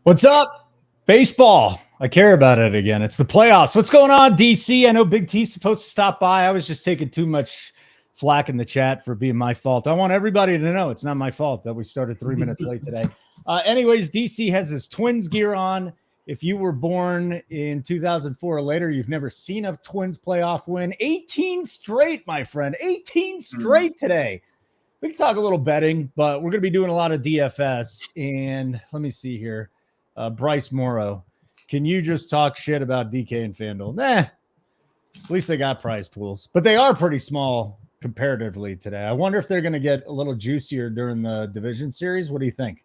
What's up? Baseball. I care about it again. It's the playoffs. What's going on, DC? I know Big T's supposed to stop by. I was just taking too much flack in the chat for being my fault. I want everybody to know it's not my fault that we started 3 minutes late today. Anyways, DC has his Twins gear on. If you were born in 2004 or later, you've never seen a Twins playoff win. 18 straight, my friend. 18 straight today. We can talk a little betting, but we're going to be doing a lot of DFS. And let me see here. Bryce Morrow, can you just talk shit about DK and FanDuel? Nah, at least they got prize pools, but they are pretty small comparatively today. I wonder if they're going to get a little juicier during the division series. What do you think?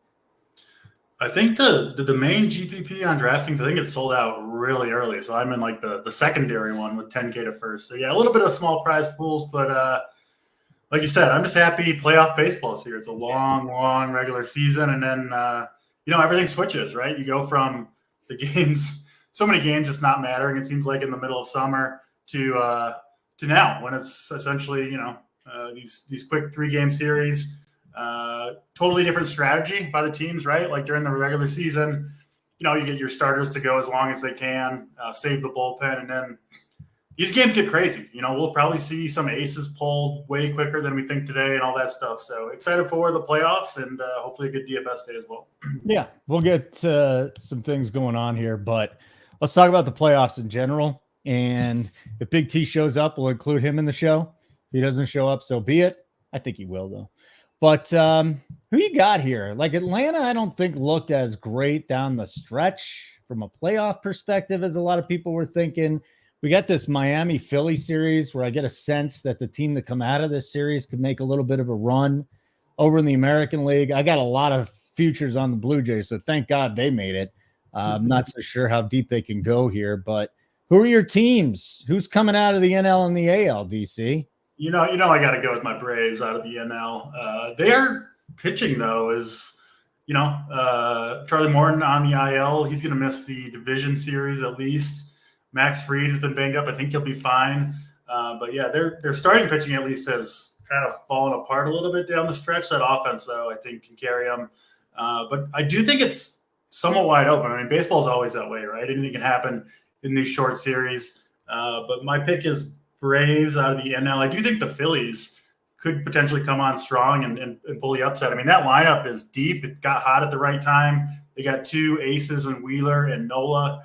I think the main GPP on DraftKings, I think it's sold out really early. So I'm in like the secondary one with 10K to first. So yeah, a little bit of small prize pools, but like you said, I'm just happy playoff baseball is here. It's a long regular season, and then everything switches, right? You go from the games, so many games just not mattering, it seems like, in the middle of summer to now when it's essentially, these quick 3-game series, totally different strategy by the teams, right? Like during the regular season, you get your starters to go as long as they can, save the bullpen, and then these games get crazy. We'll probably see some aces pulled way quicker than we think today and all that stuff. So excited for the playoffs and hopefully a good DFS day as well. Yeah, we'll get some things going on here, but let's talk about the playoffs in general. And if Big T shows up, we'll include him in the show. If he doesn't show up, so be it. I think he will, though. But who you got here? Like Atlanta, I don't think looked as great down the stretch from a playoff perspective as a lot of people were thinking. We got this Miami-Philly series where I get a sense that the team that come out of this series could make a little bit of a run over in the American League. I got a lot of futures on the Blue Jays, so thank God they made it. I'm not so sure how deep they can go here, but who are your teams? Who's coming out of the NL and the AL, DC? I got to go with my Braves out of the NL. Their pitching, though, is, Charlie Morton on the IL. He's going to miss the division series at least. Max Fried has been banged up. I think he'll be fine. But yeah, their starting pitching at least has kind of fallen apart a little bit down the stretch. That offense, though, I think can carry them. But I do think it's somewhat wide open. I mean, baseball is always that way, right? Anything can happen in these short series. But my pick is Braves out of the NL. I do think the Phillies could potentially come on strong and pull the upset. I mean, that lineup is deep. It got hot at the right time. They got 2 aces in Wheeler and Nola.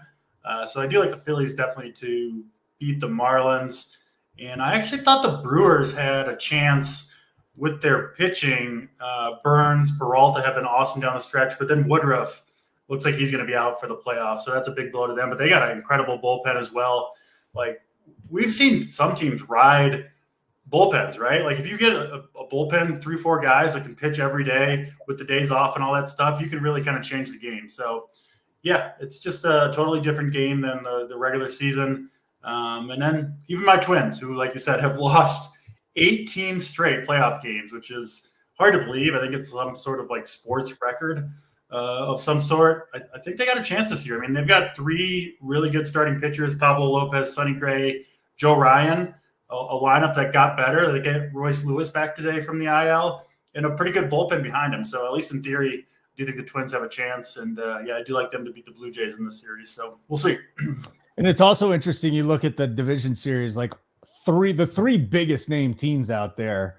So I do like the Phillies definitely to beat the Marlins. And I actually thought the Brewers had a chance with their pitching. Burns, Peralta have been awesome down the stretch, but then Woodruff looks like he's going to be out for the playoffs. So that's a big blow to them. But they got an incredible bullpen as well. Like, we've seen some teams ride bullpens, right? Like if you get a bullpen, 3-4 guys that can pitch every day with the days off and all that stuff, you can really kind of change the game. So yeah, it's just a totally different game than the regular season. And then even my Twins, who, like you said, have lost 18 straight playoff games, which is hard to believe. I think it's some sort of like sports record of some sort. I think they got a chance this year. I mean, they've got 3 really good starting pitchers: Pablo Lopez, Sonny Gray, Joe Ryan, a lineup that got better. They get Royce Lewis back today from the IL, and a pretty good bullpen behind him. So at least in theory, I do think the Twins have a chance. And I do like them to beat the Blue Jays in this series. So we'll see. And it's also interesting. You look at the division series, like the 3 biggest name teams out there,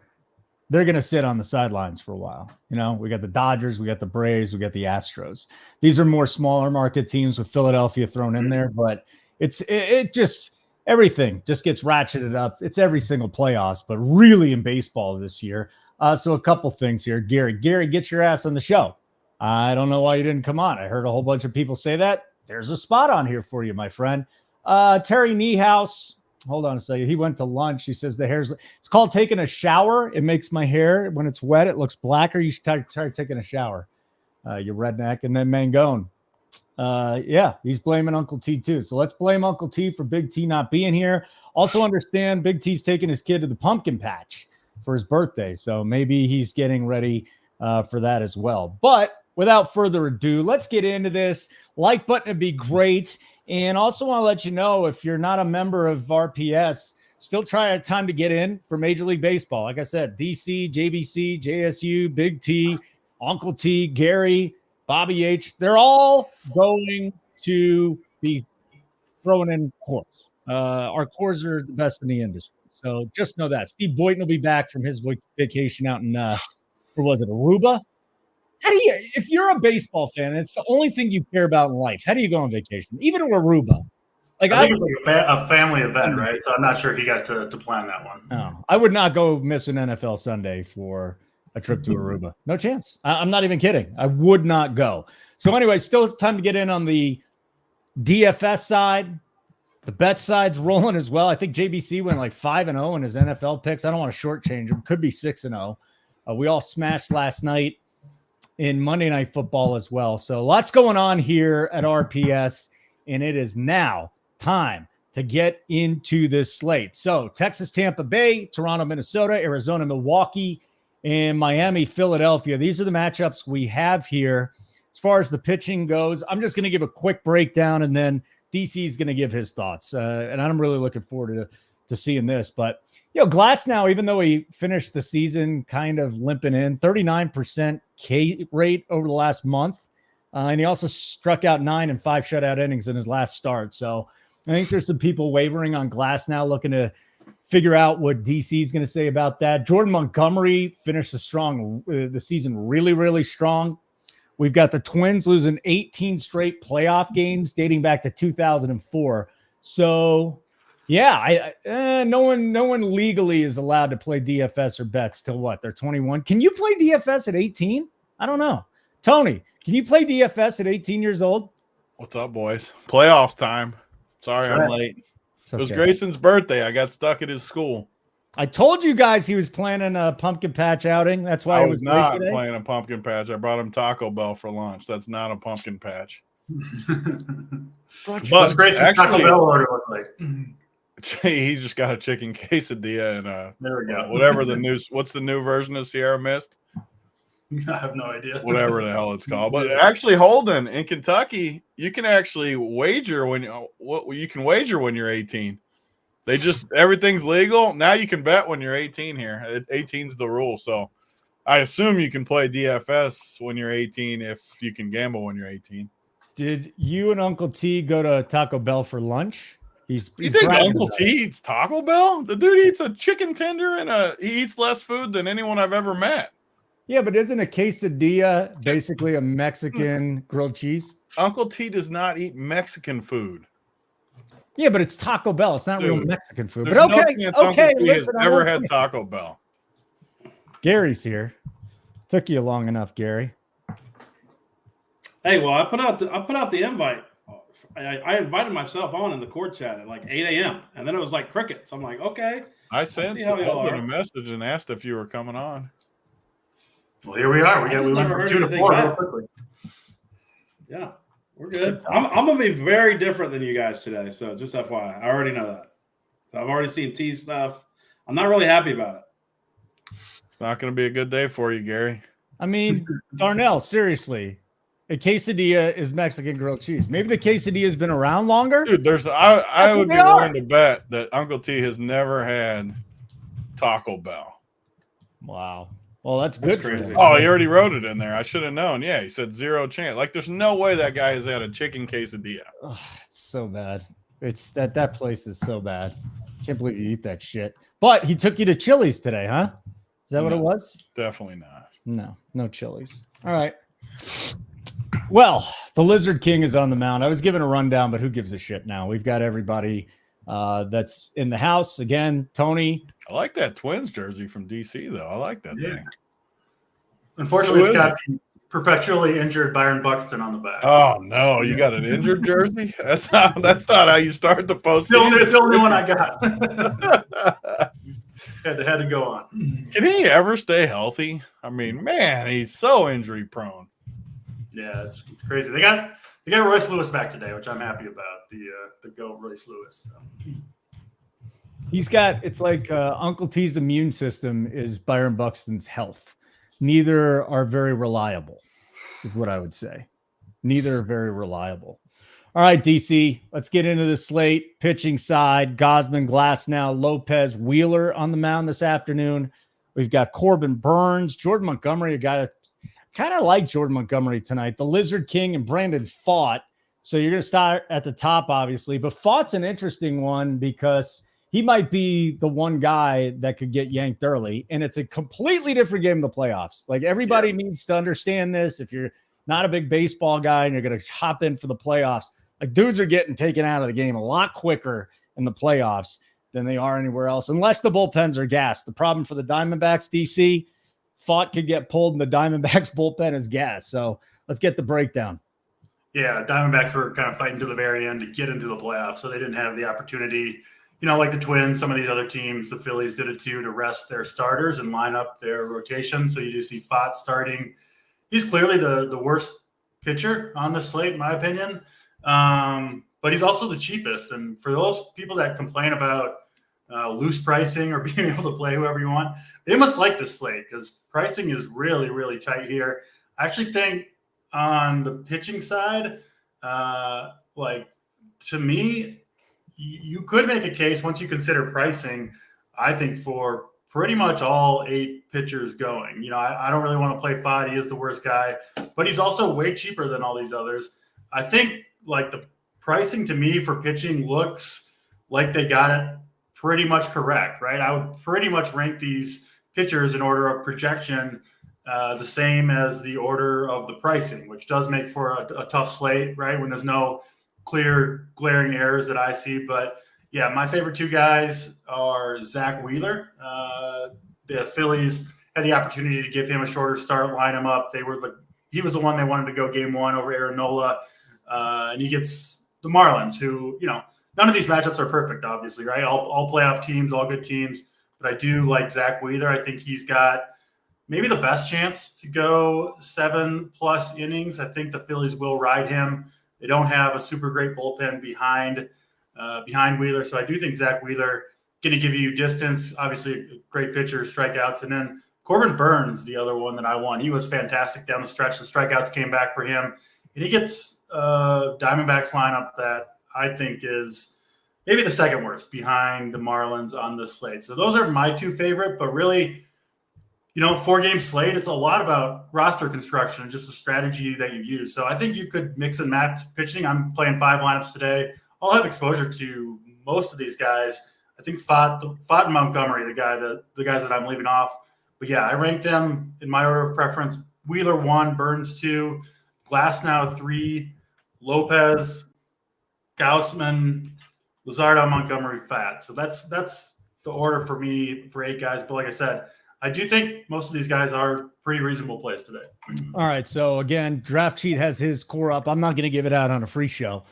they're going to sit on the sidelines for a while. We got the Dodgers, we got the Braves, we got the Astros. These are more smaller market teams with Philadelphia thrown in there, but it just everything just gets ratcheted up. It's every single playoffs, but really in baseball this year. So a couple things here. Gary, get your ass on the show. I don't know why you didn't come on. I heard a whole bunch of people say that. There's a spot on here for you, my friend. Terry Niehaus. Hold on a second. He went to lunch. He says it's called taking a shower. It makes my hair, when it's wet, it looks blacker. You should try taking a shower, you redneck. And then Mangone. He's blaming Uncle T too. So let's blame Uncle T for Big T not being here. Also understand Big T's taking his kid to the pumpkin patch for his birthday. So maybe he's getting ready for that as well. But without further ado, let's get into this. Like button would be great. And also want to let you know, if you're not a member of RPS, still try a time to get in for Major League Baseball. Like I said, DC, JBC, JSU, Big T, Uncle T, Gary, Bobby H. They're all going to be throwing in cores. Our cores are the best in the industry. So just know that. Steve Boynton will be back from his vacation out in, where was it, Aruba? How do you, if you're a baseball fan, it's the only thing you care about in life. How do you go on vacation? Even to Aruba. Like I think it's like a family event, right? So I'm not sure he got to plan that one. Oh, I would not go miss an NFL Sunday for a trip to Aruba. No chance. I'm not even kidding. I would not go. So anyway, still time to get in on the DFS side. The bet side's rolling as well. I think JBC went like 5-0 in his NFL picks. I don't want to shortchange him. Could be 6-0. We all smashed last night in Monday Night Football as well. So lots going on here at RPS, and it is now time to get into this slate. So Texas, Tampa Bay, Toronto, Minnesota, Arizona, Milwaukee, and Miami, Philadelphia. These are the matchups we have here. As far as the pitching goes, I'm just going to give a quick breakdown, and then DC is going to give his thoughts. And I'm really looking forward to seeing this. But, Glass now, even though he finished the season kind of limping in, 39% K rate over the last month. And he also struck out 9 and 5 shutout innings in his last start. So I think there's some people wavering on Glass now, looking to figure out what DC is going to say about that. Jordan Montgomery finished the season really, really strong. We've got the Twins losing 18 straight playoff games dating back to 2004. So, no one legally is allowed to play DFS or bets till what? They're 21. Can you play DFS at 18? I don't know. Tony, can you play DFS at 18 years old? What's up, boys? Playoffs time. Sorry, I'm late. It was Grayson's birthday. I got stuck at his school. I told you guys he was planning a pumpkin patch outing. That's why I he was late not today. playing a pumpkin patch. I brought him Taco Bell for lunch. That's not a pumpkin patch. What's Grayson's Taco Bell order look like? He just got a chicken quesadilla and there we go. Whatever the new. What's the new version of Sierra Mist? I have no idea. Whatever the hell it's called. But actually, Holden, in Kentucky, you can actually wager when you're 18. They just everything's legal. Now you can bet when you're 18 here. 18's the rule. So I assume you can play DFS when you're 18 if you can gamble when you're 18. Did you and Uncle T go to Taco Bell for lunch? You think Uncle T eats Taco Bell? The dude eats a chicken tender and he eats less food than anyone I've ever met. Yeah, but isn't a quesadilla basically a Mexican grilled cheese? Uncle T does not eat Mexican food. Yeah, but it's Taco Bell. It's not real Mexican food. But okay. Listen, I've never had Taco Bell. Gary's here. Took you long enough, Gary. Hey, well, I put out the invite. I invited myself on in the core chat at like 8 a.m. and then it was like crickets. I'm like, okay. I sent Holden a message and asked if you were coming on. Well, here we are. We went from 2 to 4 real quickly. Yeah, we're good. I'm going to be very different than you guys today. So just FYI, I already know that. I've already seen T stuff. I'm not really happy about it. It's not going to be a good day for you, Gary. I mean, Darnell, seriously. A quesadilla is Mexican grilled cheese. Maybe the quesadilla has been around longer. Dude, I would be willing to bet that Uncle T has never had Taco Bell. Wow. Well, that's good for him. Oh, he already wrote it in there. I should have known. Yeah, he said 0 chance. Like, there's no way that guy has had a chicken quesadilla. Oh, it's so bad. It's that place is so bad. Can't believe you eat that shit. But he took you to Chili's today, huh? Is that what it was? Definitely not. No Chili's. All right. Well, the Lizard King is on the mound. I was given a rundown, but who gives a shit now? We've got everybody that's in the house. Again, Tony. I like that Twins jersey from DC, though. I like that thing. Unfortunately, it's got the perpetually injured Byron Buxton on the back. Oh, no. You got an injured jersey? That's not how you start the postseason. It's the only one I got. had to go on. Can he ever stay healthy? I mean, man, he's so injury prone. Yeah, it's crazy. They got Royce Lewis back today, which I'm happy about. The GOAT Royce Lewis. So. It's like Uncle T's immune system is Byron Buxton's health. Neither are very reliable, is what I would say. Neither are very reliable. All right, DC, let's get into the slate. Pitching side, Gausman, Glasnow, Lopez, Wheeler on the mound this afternoon. We've got Corbin Burns, Jordan Montgomery, a guy that kind of like Jordan Montgomery tonight. The Lizard King and Brandon Pfaadt. So you're going to start at the top, obviously. But Pfaadt's an interesting one because he might be the one guy that could get yanked early. And it's a completely different game in the playoffs. Like, everybody needs to understand this. If you're not a big baseball guy and you're going to hop in for the playoffs, like, dudes are getting taken out of the game a lot quicker in the playoffs than they are anywhere else, unless the bullpens are gassed. The problem for the Diamondbacks, DC, Pfaadt could get pulled and the Diamondbacks bullpen is gas. So let's get the breakdown. Yeah, Diamondbacks were kind of fighting to the very end to get into the playoffs, so they didn't have the opportunity, like the Twins, some of these other teams, the Phillies did it too, to rest their starters and line up their rotation. So you do see Pfaadt starting. He's clearly the worst pitcher on the slate, in my opinion, but he's also the cheapest. And for those people that complain about loose pricing or being able to play whoever you want, they must like this slate because pricing is really, really tight here. I actually think on the pitching side, to me, you could make a case once you consider pricing, I think, for pretty much all 8 pitchers going. I don't really want to play Pfaadt. He is the worst guy, but he's also way cheaper than all these others. I think the pricing to me for pitching looks like they got it pretty much correct, right? I would pretty much rank these pitchers in order of projection the same as the order of the pricing, which does make for a tough slate, right? When there's no clear glaring errors that I see. But yeah, my favorite 2 guys are Zach Wheeler. The Phillies had the opportunity to give him a shorter start, line him up. He was the one they wanted to go game 1 over Aaron Nola. And he gets the Marlins, who, none of these matchups are perfect, obviously, right? All playoff teams, all good teams. But I do like Zach Wheeler. I think he's got maybe the best chance to go 7+ innings. I think the Phillies will ride him. They don't have a super great bullpen behind Wheeler. So I do think Zach Wheeler going to give you distance, obviously a great pitcher, strikeouts. And then Corbin Burns, the other one that I won. He was fantastic down the stretch. The strikeouts came back for him. And he gets Diamondbacks lineup that I think is maybe the second worst behind the Marlins on this slate. So those are my 2 favorite, but really, 4-game slate, it's a lot about roster construction, just the strategy that you use. So I think you could mix and match pitching. I'm playing 5 lineups today. I'll have exposure to most of these guys. I think Pfaadt and Montgomery, the guys that I'm leaving off. But yeah, I ranked them in my order of preference. Wheeler 1, Burns 2, Glasnow 3, Lopez, Gausman, Luzardo, Montgomery, Pfaadt. So that's the order for me for 8 guys. But like I said, I do think most of these guys are pretty reasonable plays today. All right. So again, Draft Cheat has his core up. I'm not going to give it out on a free show.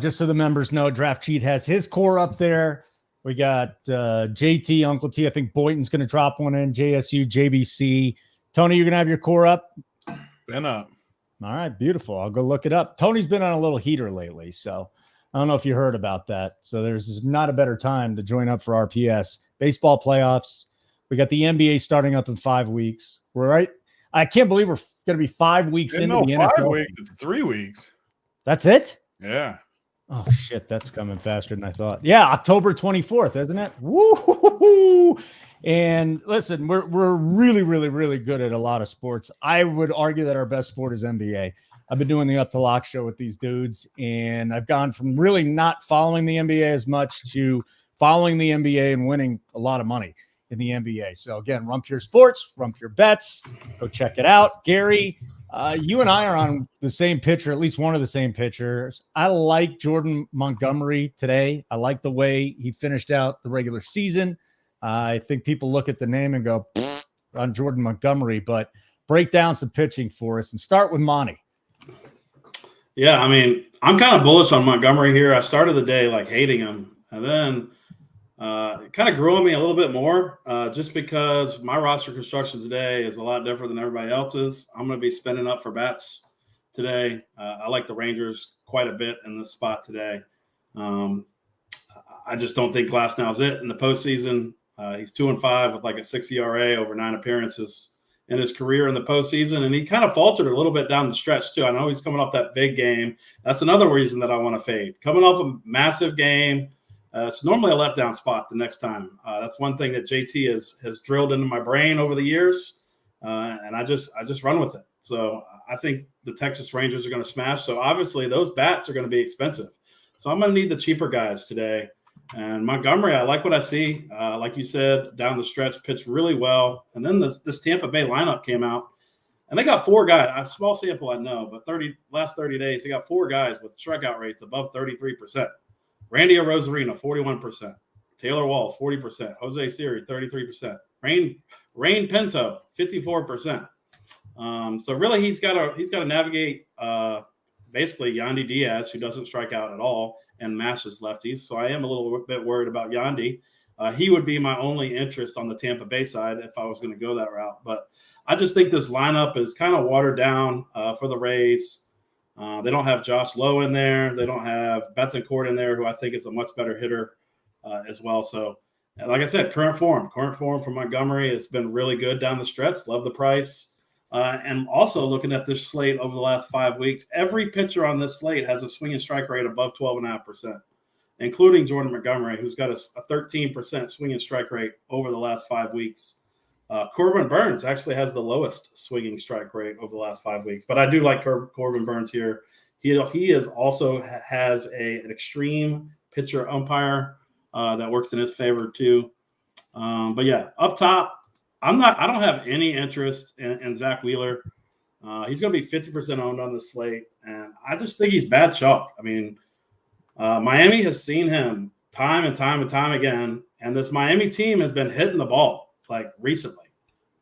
Just so the members know, Draft Cheat has his core up there. We got JT, Uncle T. I think Boynton's going to drop one in. JSU, JBC. Tony, you're going to have your core up? Been up. All right. Beautiful. I'll go look it up. Tony's been on a little heater lately. So I don't know if you heard about that. So there's not a better time to join up for RPS. Baseball playoffs. We got the NBA starting up in 5 weeks. We're right. I can't believe we're going to be 5 weeks into the NFL. 5 weeks. It's 3 weeks. That's it? Yeah. Oh, shit. That's coming faster than I thought. Yeah. October 24th, isn't it? Woo! And listen, we're really, really, really good at a lot of sports. I would argue that our best sport is NBA. I've been doing the Up to Lock show with these dudes, and I've gone from really not following the NBA as much to following the NBA and winning a lot of money in the NBA. So again, Rump Your Sports, Rump Your Bets, go check it out. Gary, you and I are on the same pitcher, at least one of the same pitchers. I like Jordan Montgomery today. I like the way he finished out the regular season. I think people look at the name and go on Jordan Montgomery, but break down some pitching for us and start with Monty. Yeah, I mean, I'm kind of bullish on Montgomery here. I started the day hating him, and then it kind of grew on me a little bit more just because my roster construction today is a lot different than everybody else's. I'm going to be spending up for bets today. I like the Rangers quite a bit in this spot today. I just don't think Glasnow is it in the postseason. He's 2-5 with a 6 ERA over 9 appearances in his career in the postseason, and he kind of faltered a little bit down the stretch too. I know he's coming off that big game. That's another reason that I want to fade. Coming off a massive game. It's normally a letdown spot the next time. That's one thing that JT has drilled into my brain over the years, and I just run with it. So I think the Texas Rangers are going to smash. So obviously those bats are going to be expensive. So I'm going to need the cheaper guys today. And Montgomery, I like what I see. Like you said, down the stretch, pitched really well. And then this Tampa Bay lineup came out, and they got 4 guys. A small sample, I know, but last 30 days, they got 4 guys with strikeout rates above 33%. Randy Arozarena, 41%. Taylor Walls, 40%. Jose Siri, 33%. Rain Pinto, 54%. So really, he's got to navigate basically Yandy Diaz, who doesn't strike out at all and mashes lefties. So I am a little bit worried about Yandy. He would be my only interest on the Tampa Bay side if I was going to go that route. But I just think this lineup is kind of watered down for the Rays. They don't have Josh Lowe in there. They don't have Bethancourt in there, who I think is a much better hitter as well. So, like I said, current form for Montgomery has been really good down the stretch. Love the price. And also looking at this slate over the last 5 weeks, every pitcher on this slate has a swing and strike rate above 12.5%, including Jordan Montgomery, who's got a 13% swing and strike rate over the last 5 weeks. Corbin Burns actually has the lowest swinging strike rate over the last 5 weeks, but I do like Corbin Burns here. He is also has an extreme pitcher umpire that works in his favor too. But yeah, up top, I don't have any interest in Zach Wheeler. He's going to be 50% owned on the slate, and I just think he's bad chalk. I mean, Miami has seen him time and time again, and this Miami team has been hitting the ball like recently.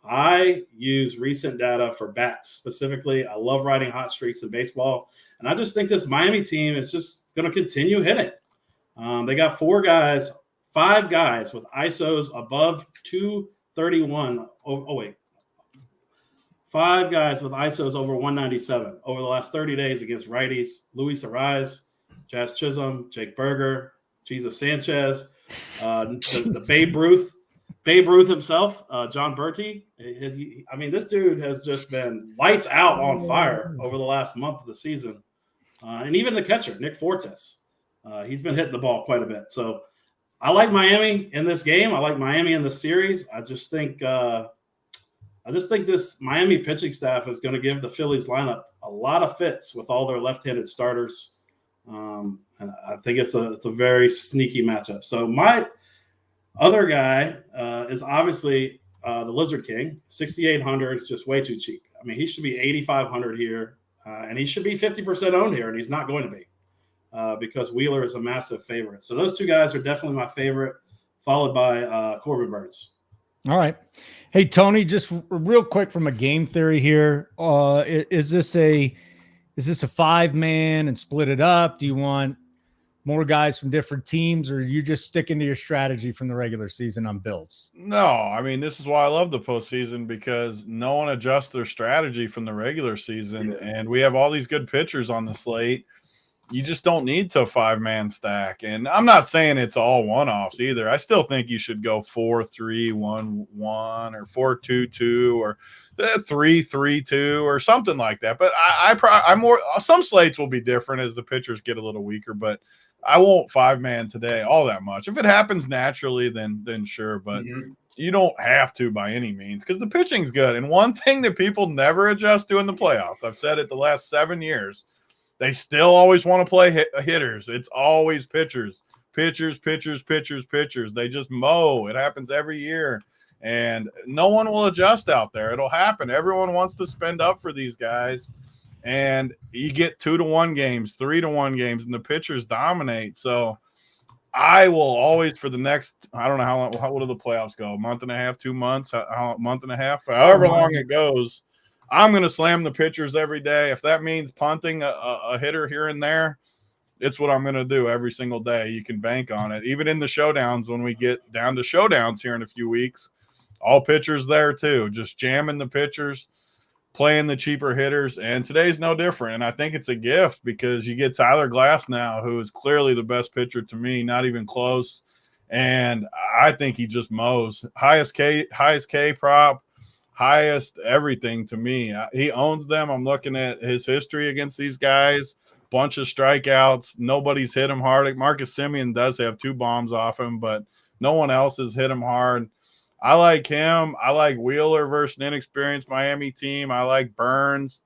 I use recent data for bats specifically. I love riding hot streaks in baseball, and I just think this Miami team is just going to continue hitting. They got 5 guys with ISOs above 231. Oh wait. 5 guys with ISOs over 197 over the last 30 days against righties: Luis Ariz, Jazz Chisholm, Jake Berger, Jesus Sanchez, the Babe Ruth himself, John Bertie. I mean, this dude has just been lights out on fire over the last month of the season. And even the catcher, Nick Fortes, he's been hitting the ball quite a bit. So I like Miami in this game. I like Miami in the series. I just think this Miami pitching staff is going to give the Phillies lineup a lot of fits with all their left-handed starters. And I think it's a very sneaky matchup. So my other guy is obviously the Lizard King. 6,800 is just way too cheap. I mean, he should be 8,500 here, and he should be 50% owned here, and he's not going to be because Wheeler is a massive favorite. So those 2 guys are definitely my favorite, followed by Corbin Burns. All right. Hey, Tony, just real quick from a game theory here. Is this a 5-man and split it up? Do you want more guys from different teams, or are you just sticking to your strategy from the regular season on builds? No, I mean, this is why I love the postseason, because no one adjusts their strategy from the regular season. Yeah. And we have all these good pitchers on the slate. You just don't need to 5-man stack. And I'm not saying it's all one-offs either. I still think you should go 4-3-1-1 or 4-2-2 or 3-3-2 or something like that. But I'm more, some slates will be different as the pitchers get a little weaker, but I won't 5-man today all that much. If it happens naturally, then sure, but you don't have to by any means, because the pitching's good. And one thing that people never adjust to in the playoffs, I've said it the last 7 years, they still always want to play hitters. It's always pitchers. They just mow. It happens every year. And no one will adjust out there. It'll happen. Everyone wants to spend up for these guys. And you get 2-1 games, 3-1 games, and the pitchers dominate. So I will always, for the next, I don't know how long, what do the playoffs go? A month and a half, 2 months, a month and a half, however long it goes. I'm going to slam the pitchers every day. If that means punting a hitter here and there, it's what I'm going to do every single day. You can bank on it. Even in the showdowns, when we get down to showdowns here in a few weeks, all pitchers there too, just jamming the pitchers, playing the cheaper hitters. And today's no different. And I think it's a gift because you get Tyler Glass now, who is clearly the best pitcher to me, not even close. And I think he just mows. Highest K prop, highest everything to me. He owns them. I'm looking at his history against these guys. Bunch of strikeouts. Nobody's hit him hard. Marcus Semien does have 2 bombs off him, but no one else has hit him hard. I like him. I like Wheeler versus an inexperienced Miami team. I like Burns.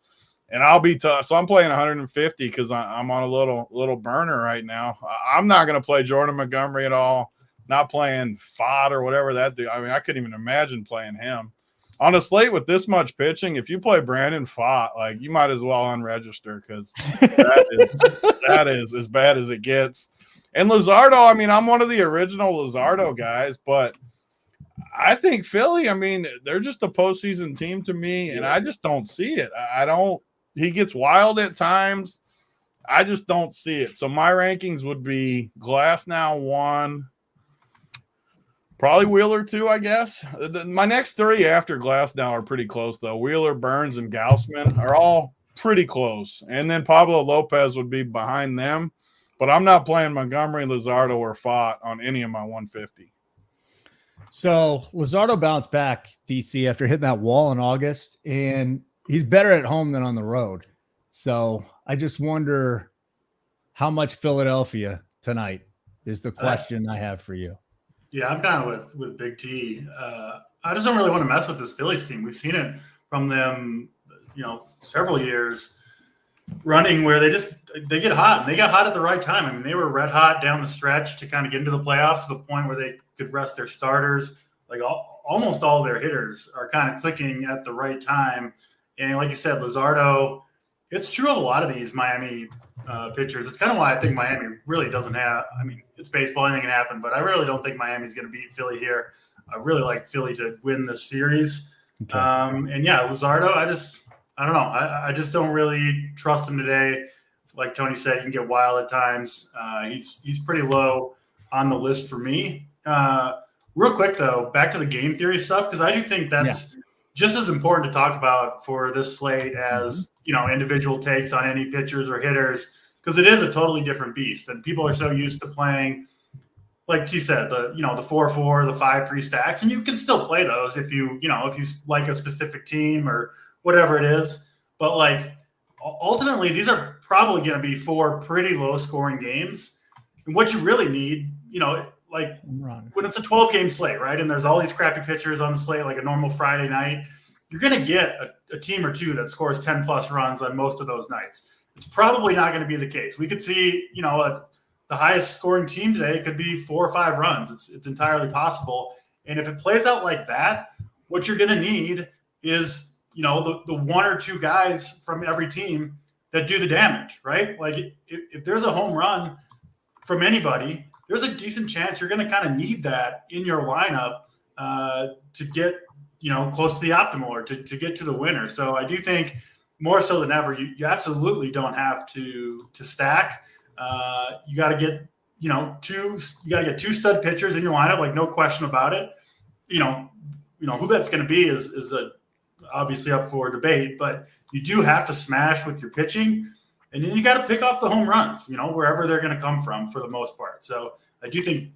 And I'll be tough. So I'm playing 150 because I'm on a little burner right now. I'm not going to play Jordan Montgomery at all. Not playing Fott or whatever that do. I mean, I couldn't even imagine playing him. On a slate with this much pitching, if you play Brandon Fott, like you might as well unregister because that is as bad as it gets. And Luzardo, I mean, I'm one of the original Luzardo guys, but I think Philly, I mean, they're just a postseason team to me, and I just don't see it. I don't. He gets wild at times. I just don't see it. So my rankings would be Glasnow 1, probably Wheeler 2, I guess. My next 3 after Glasnow are pretty close, though. Wheeler, Burns, and Gausman are all pretty close. And then Pablo Lopez would be behind them. But I'm not playing Montgomery, Luzardo, or Fott on any of my 150. So Luzardo bounced back, DC, after hitting that wall in August, and he's better at home than on the road. So I just wonder how much Philadelphia tonight is the question I have for you. Yeah, I'm kind of with Big T. I just don't really want to mess with this Phillies team. We've seen it from them, several years running where they get hot, and they got hot at the right time. I mean, they were red hot down the stretch to kind of get into the playoffs to the point where they could rest their starters. Like almost all their hitters are kind of clicking at the right time. And like you said, Luzardo, it's true of a lot of these Miami pitchers. It's kind of why I think Miami really doesn't have – I mean, it's baseball. Anything can happen. But I really don't think Miami's going to beat Philly here. I really like Philly to win this series. Okay. And, yeah, Luzardo, I don't know. I just don't really trust him today. Like Tony said, he can get wild at times. He's pretty low on the list for me. Real quick, though, back to the game theory stuff, because I do think that's just as important to talk about for this slate as, individual takes on any pitchers or hitters, because it is a totally different beast. And people are so used to playing, like he said, the 4-4, the 5-3 stacks, and you can still play those if you like a specific team or whatever it is. But like ultimately, these are probably going to be 4 pretty low scoring games. And what you really need, like when it's a 12-game slate, right? And there's all these crappy pitchers on the slate, like a normal Friday night, you're going to get a team or two that scores 10 plus runs on most of those nights. It's probably not going to be the case. We could see, the highest scoring team today could be 4 or 5 runs. It's entirely possible. And if it plays out like that, what you're going to need is, the 1 or 2 guys from every team that do the damage, right? Like if there's a home run from anybody, there's a decent chance you're going to kind of need that in your lineup to get, close to the optimal or to get to the winner. So I do think more so than ever, you absolutely don't have to stack. You got to get, 2 stud pitchers in your lineup, like no question about it. Who that's going to be is obviously up for debate, but you do have to smash with your pitching. And then you got to pick off the home runs, wherever they're going to come from for the most part. So I do think,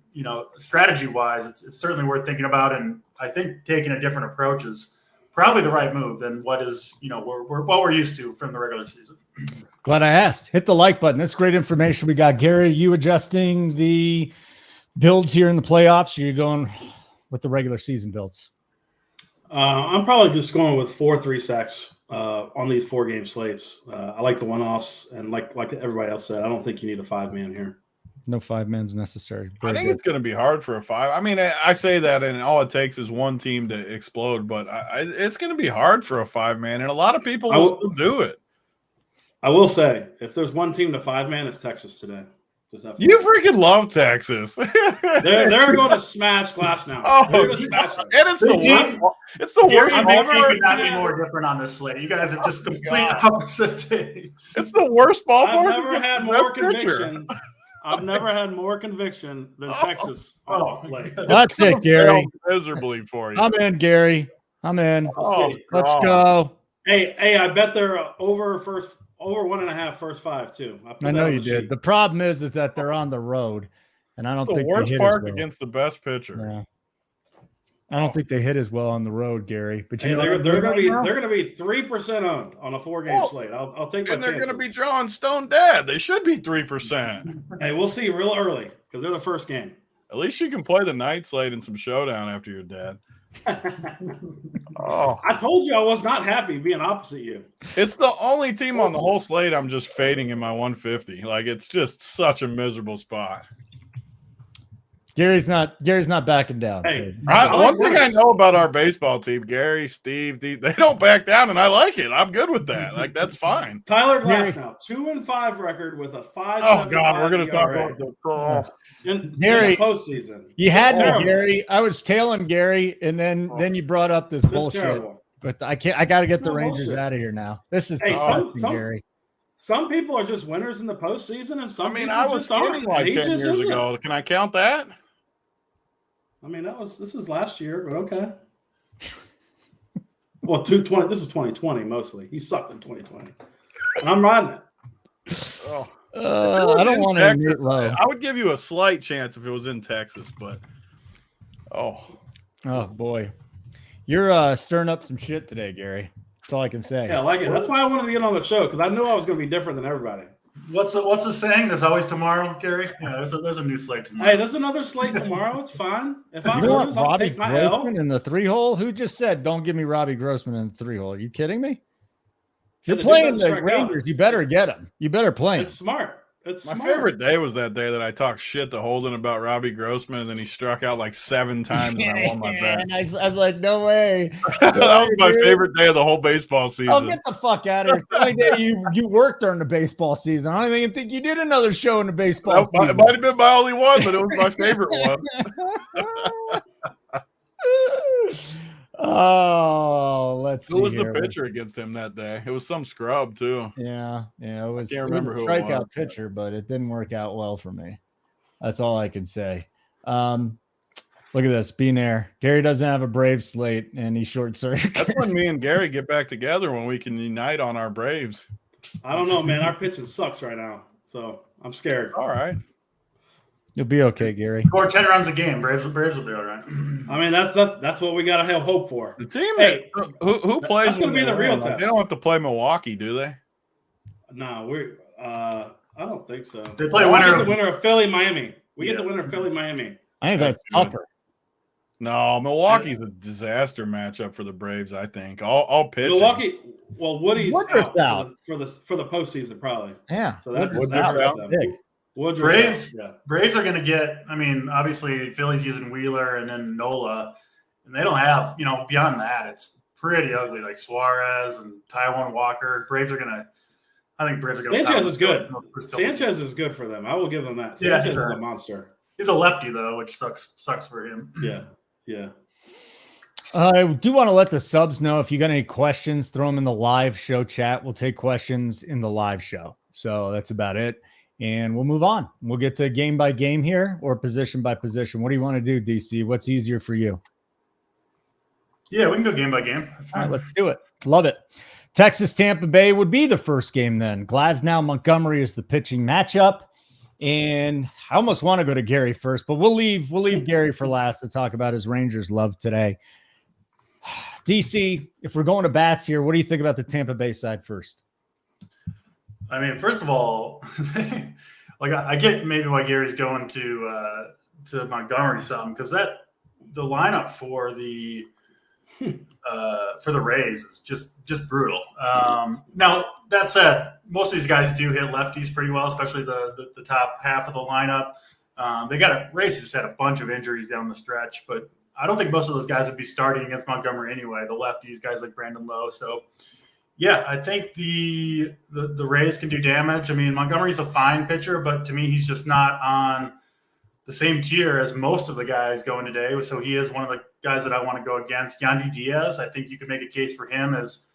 strategy-wise, it's certainly worth thinking about. And I think taking a different approach is probably the right move than what is, what we're used to from the regular season. Glad I asked. Hit the like button. That's great information. We got Gary, you adjusting the builds here in the playoffs? Or are you going with the regular season builds? I'm probably just going with 4-3 stacks on these 4-game slates. I like the one-offs, and like everybody else said, I don't think you need a 5-man here. No 5-man's necessary. I think it's going to be hard for a 5. I mean, I say that, and all it takes is one team to explode, but it's going to be hard for a 5-man, and a lot of people will still do it. I will say, if there's one team to 5-man, it's Texas today. You freaking love Texas. They're going to smash Glasnow. And it's the worst. I think you could not be more different on this slate. You guys have just complete opposite takes. It's the worst ballpark. I've never had more conviction. I've never had more conviction than Texas. That's it, Gary. Miserably for you. I'm in, Gary. I'm in. Let's go. Hey, I bet they're over 1.5 first 5 too. I know you did. The problem is that they're on the road, and I don't think the worst park against the best pitcher. Yeah. I don't think they hit as well on the road, Gary. But they're going to be 3% owned on a 4-game slate. I'll take. And they're going to be drawing Stone Dad. They should be 3%. Hey, we'll see real early because they're the first game. At least you can play the night slate and some showdown after your dad. Oh, I told you I was not happy being opposite you. it's the only team on the whole slate I'm just fading in my 150. Like, it's just such a miserable spot. Gary's not backing down. Hey, so. One thing I know about our baseball team, Gary, Steve, they don't back down, and I like it. I'm good with that. Like, that's fine. Tyler Glass now 2-5 record with a 5. Oh God, we're gonna talk about in Gary, the postseason. You had me, Terrible. Gary. I was tailing Gary, and then you brought up this Just bullshit. terrible. But I can't. I got to get It's the not Rangers bullshit. out of here now. This is Hey, disgusting, some- Gary. Some people are just winners in the postseason, and some I mean, people I was just aren't. kidding like He 10 just years isn't. ago. Can I count that? I mean, this was last year, but okay. Well, 220. This was 2020 mostly. He sucked in 2020, and I'm riding it. Oh. I don't want to admit low. I would give you a slight chance if it was in Texas, but Oh boy, you're stirring up some shit today, Gary. That's all I can say. Yeah, I like it. That's why I wanted to get on the show because I knew I was going to be different than everybody. What's the saying? There's always tomorrow, Gary. Yeah, there's a new slate tomorrow. Hey, there's another slate tomorrow. It's fine. If I You know what, lose, I'll Robbie take my L. Grossman in the 3-hole? Who just said don't give me Robbie Grossman in the 3-hole? Are you kidding me? If you're The dude playing doesn't the strike out. Rangers, you better get him. You better play him. It's smart. It's my smart. favorite day was that day that I talked shit to Holden about Robbie Grossman, and then he struck out like 7 times, and I won my bet. And I was like, no way. That was my favorite day of the whole baseball season. Oh, get the fuck out of here. It's the only day you worked during the baseball season. I don't even think you did another show in the baseball It season. might have been my only one, but it was my favorite one. Oh, let's see. Who was here. the pitcher against him that day? It was some scrub too. Yeah, it was, can't it was remember a who it strikeout was. pitcher, but it didn't work out well for me. That's all I can say. Look at this, Beanair. Gary doesn't have a Brave slate, and he's short circuit. That's when me and Gary get back together when we can unite on our Braves. I don't know, man. Our pitching sucks right now, so I'm scared. All right. You'll be okay, Gary. Score 10 runs a game. Braves will be all right. I mean, that's what we got to have hope for. The team Hey, who plays that's gonna when be the they real win? Like, test. they don't have to play Milwaukee, do they? No, we're. I don't think so. They play We winner get of- the winner of Philly, Miami. We get Yeah. the winner of Philly, Miami. I think that's tougher. No, Milwaukee's a disaster matchup for the Braves. I think all pitching. Milwaukee. Well, Woody's Woodruff's out out. for the postseason probably. Yeah. So that's Woodruff's that's out. Big. Woodruff's Braves. out, yeah. Braves are going to get. I mean, obviously Philly's using Wheeler and then Nola, and they don't have. Beyond that, it's pretty ugly. Like Suarez and Taijuan Walker. Braves are going to. I think Braves are going to. Sanchez is good. Sanchez is good for them. I will give them that. Yeah, Sanchez he's is a- a monster. He's a lefty though, which sucks for him. Yeah, yeah. I do want to let the subs know if you got any questions, throw them in the live show chat. We'll take questions in the live show. So that's about it. And we'll move on. We'll get to game by game here or position by position. What do you want to do, DC? What's easier for you? Yeah, we can go game by game. That's All right, fine. let's do it. Love it. Texas Tampa Bay would be the first game then. Glasnow Montgomery is the pitching matchup. And I almost want to go to Gary first, but we'll leave Gary for last to talk about his Rangers love today. DC, if we're going to bats here, what do you think about the Tampa Bay side first? I mean, first of all, like I get maybe why Gary's going to Montgomery some because the lineup for the Rays is just brutal. Now that said, most of these guys do hit lefties pretty well, especially the top half of the lineup. Rays just had a bunch of injuries down the stretch, but I don't think most of those guys would be starting against Montgomery anyway. The lefties, guys like Brandon Lowe. So yeah, I think the Rays can do damage. I mean, Montgomery's a fine pitcher, but to me, he's just not on the same tier as most of the guys going today. So he is one of the guys that I want to go against. Yandy Diaz, I think you could make a case for him as,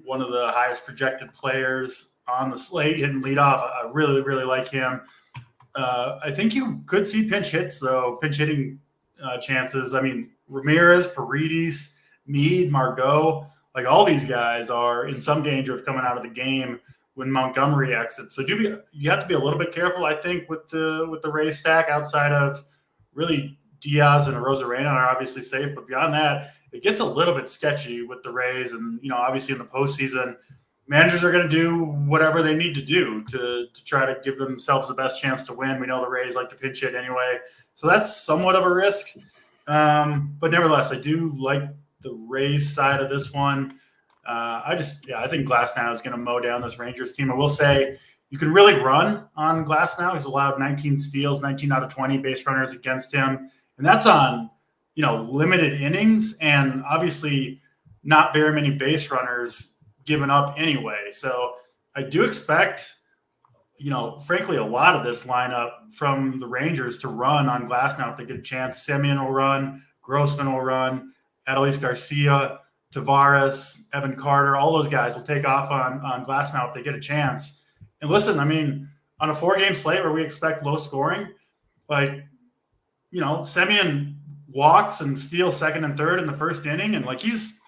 one of the highest projected players on the slate, hitting leadoff. I really, really like him. I think you could see pinch hitting chances. I mean, Ramirez, Paredes, Meade, Margot, like all these guys are in some danger of coming out of the game when Montgomery exits. So you have to be a little bit careful, I think, with the Rays stack. Outside of really Diaz and Arozarena are obviously safe, but beyond that, it gets a little bit sketchy with the Rays. And obviously in the postseason, managers are going to do whatever they need to do to try to give themselves the best chance to win. We know the Rays like to pinch hit anyway, so that's somewhat of a risk. But nevertheless, I do like the Rays side of this one. I think Glasnow is going to mow down this Rangers team. I will say you can really run on Glasnow. He's allowed 19 steals, 19 out of 20 base runners against him. And that's on, limited innings and obviously not very many base runners given up anyway. So I do expect, frankly, a lot of this lineup from the Rangers to run on Glasnow if they get a chance. Semien will run, Grossman will run, Adolis Garcia, Tavares, Evan Carter, all those guys will take off on Glasnow if they get a chance. And listen, I mean, on a 4-game slate where we expect low scoring, Semien walks and steals second and third in the first inning, and he's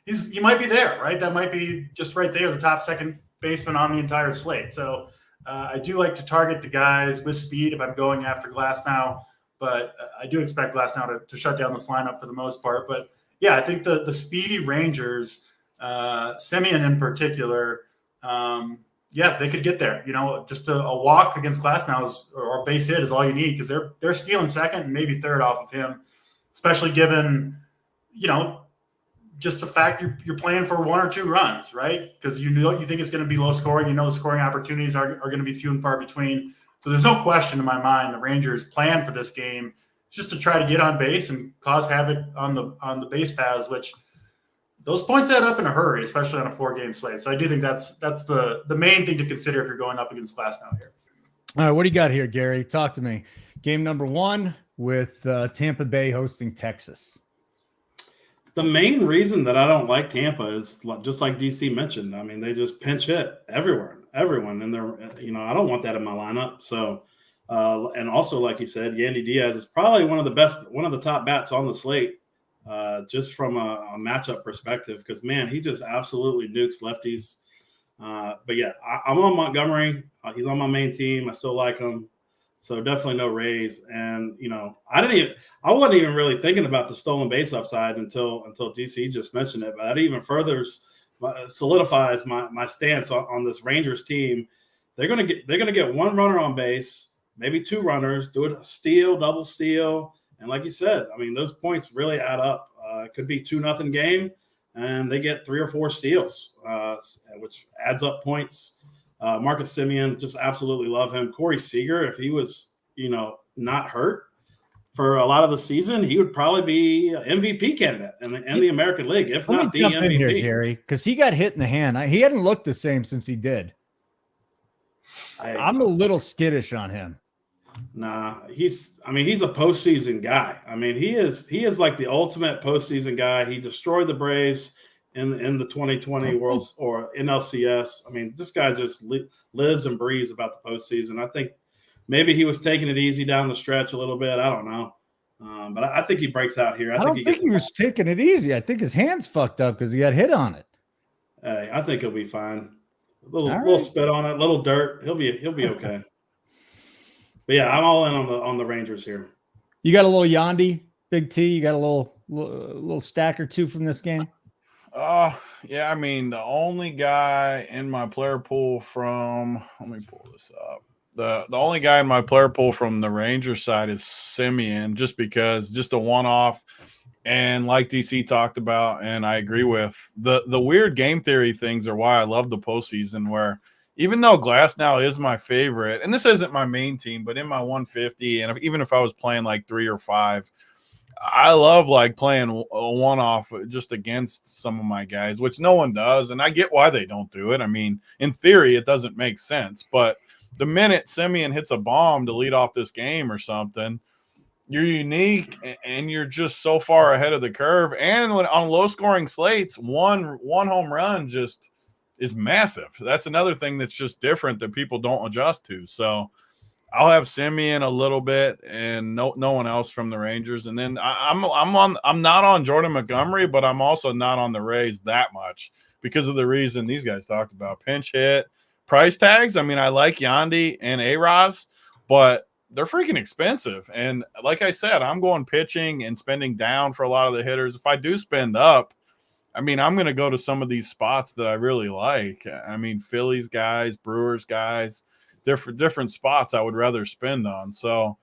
he might be there, right? That might be just right there, the top second baseman on the entire slate. So I do like to target the guys with speed if I'm going after Glasnow, but I do expect Glasnow to shut down this lineup for the most part. But yeah, I think the speedy Rangers, Semien in particular, they could get there. Just a walk against Glasnow or a base hit is all you need because they're stealing second and maybe third off of him, especially given, just the fact you're playing for 1 or 2 runs, right? Because you think it's going to be low scoring. The scoring opportunities are going to be few and far between. So there's no question in my mind the Rangers' plan for this game is just to try to get on base and cause havoc on the base paths, which those points add up in a hurry, especially on a 4-game slate. So I do think that's the main thing to consider if you're going up against Glasnow here. All right, what do you got here, Gary? Talk to me. Game number 1 with Tampa Bay hosting Texas. The main reason that I don't like Tampa is just like DC mentioned. I mean, they just pinch hit everyone. And I don't want that in my lineup. So, and also, like you said, Yandy Diaz is probably one of the top bats on the slate, just from a matchup perspective, because man, he just absolutely nukes lefties. But yeah, I'm on Montgomery. He's on my main team. I still like him. So definitely no Rays. And, I wasn't even really thinking about the stolen base upside until DC just mentioned it. But that even further solidifies my stance on this Rangers team. They're going to get 1 runner on base, maybe 2 runners, do a steal, double steal. And like you said, I mean, those points really add up. It could be 2-0 game, and they get 3 or 4 steals, which adds up points. Marcus Semien, just absolutely love him. Corey Seager, if he was, not hurt for a lot of the season, he would probably be an MVP candidate in the American League, if not the MVP. In here, Gary, because he got hit in the hand. He hadn't looked the same since he did. I'm a little skittish on him. Nah, he's a postseason guy. I mean, he is like the ultimate postseason guy. He destroyed the Braves in the 2020 World or NLCS. I mean, this guy just lives and breathes about the postseason. I think maybe he was taking it easy down the stretch a little bit. I don't know. But I think he breaks out here. I don't think he was taking it easy. I think his hand's fucked up because he got hit on it. Hey, I think he'll be fine. A little spit on it, a little dirt. He'll be okay. But yeah, I'm all in on the Rangers here. You got a little Yandy, Big T. You got a little stack or 2 from this game. Yeah, I mean, the only guy in my player pool let me pull this up. The only guy in my player pool from the Rangers side is Semien, just because, just a one-off. And like DC talked about, and I agree with, the weird game theory things are why I love the postseason, where even though Glasnow is my favorite, and this isn't my main team, but in my 150, and even if I was playing like 3 or 5, I love playing a one-off just against some of my guys, which no one does, and I get why they don't do it. I mean, in theory, it doesn't make sense, but the minute Semien hits a bomb to lead off this game or something, you're unique and you're just so far ahead of the curve. And on low-scoring slates, one home run just is massive. That's another thing that's just different that people don't adjust to. So I'll have Semien a little bit and no one else from the Rangers. And then I'm not on Jordan Montgomery, but I'm also not on the Rays that much because of the reason these guys talked about. Pinch hit, price tags. I mean, I like Yandy and A-Raz, but they're freaking expensive. And like I said, I'm going pitching and spending down for a lot of the hitters. If I do spend up, I mean, I'm going to go to some of these spots that I really like. I mean, Phillies guys, Brewers guys, different spots I would rather spend on. So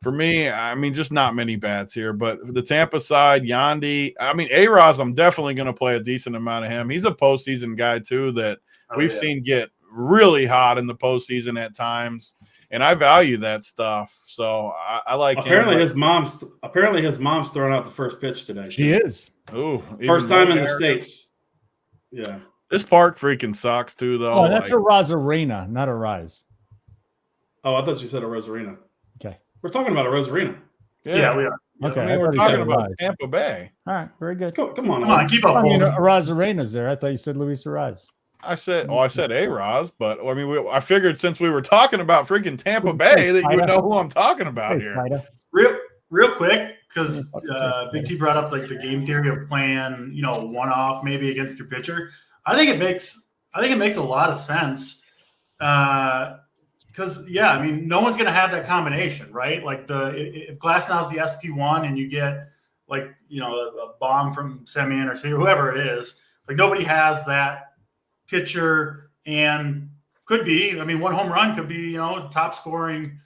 For me, I mean, just not many bats here. But for the Tampa side, Yandy, I mean, A-Roz, I'm definitely going to play a decent amount of him. He's a postseason guy, too, that we've seen get really hot in the postseason at times. And I value that stuff. So I like apparently him. his mom's throwing out the first pitch today. She is. Ooh, first time in the States. Yeah. This park freaking sucks, too, though. Oh, that's a Rosarena, not a Rise. Oh, I thought you said a Rosarena. Okay. We're talking about a Rosarena. Yeah, we are. Okay. I mean, we're talking about Tampa Bay. All right. Very good. Come on. Come on, keep up. I mean, Rosarena's there. I thought you said Luis Rise. I said A-Roz, but I mean, I figured since we were talking about freaking Tampa Bay that you would know who I'm talking about here. Real quick, because Big T brought up like the game theory of playing, one off maybe against your pitcher. I think it makes a lot of sense. Because I mean, no one's going to have that combination, right? Like if Glasnow's the SP1 and you get like a bomb from Semien or whoever it is, like nobody has that pitcher and could be. I mean, one home run could be top scoring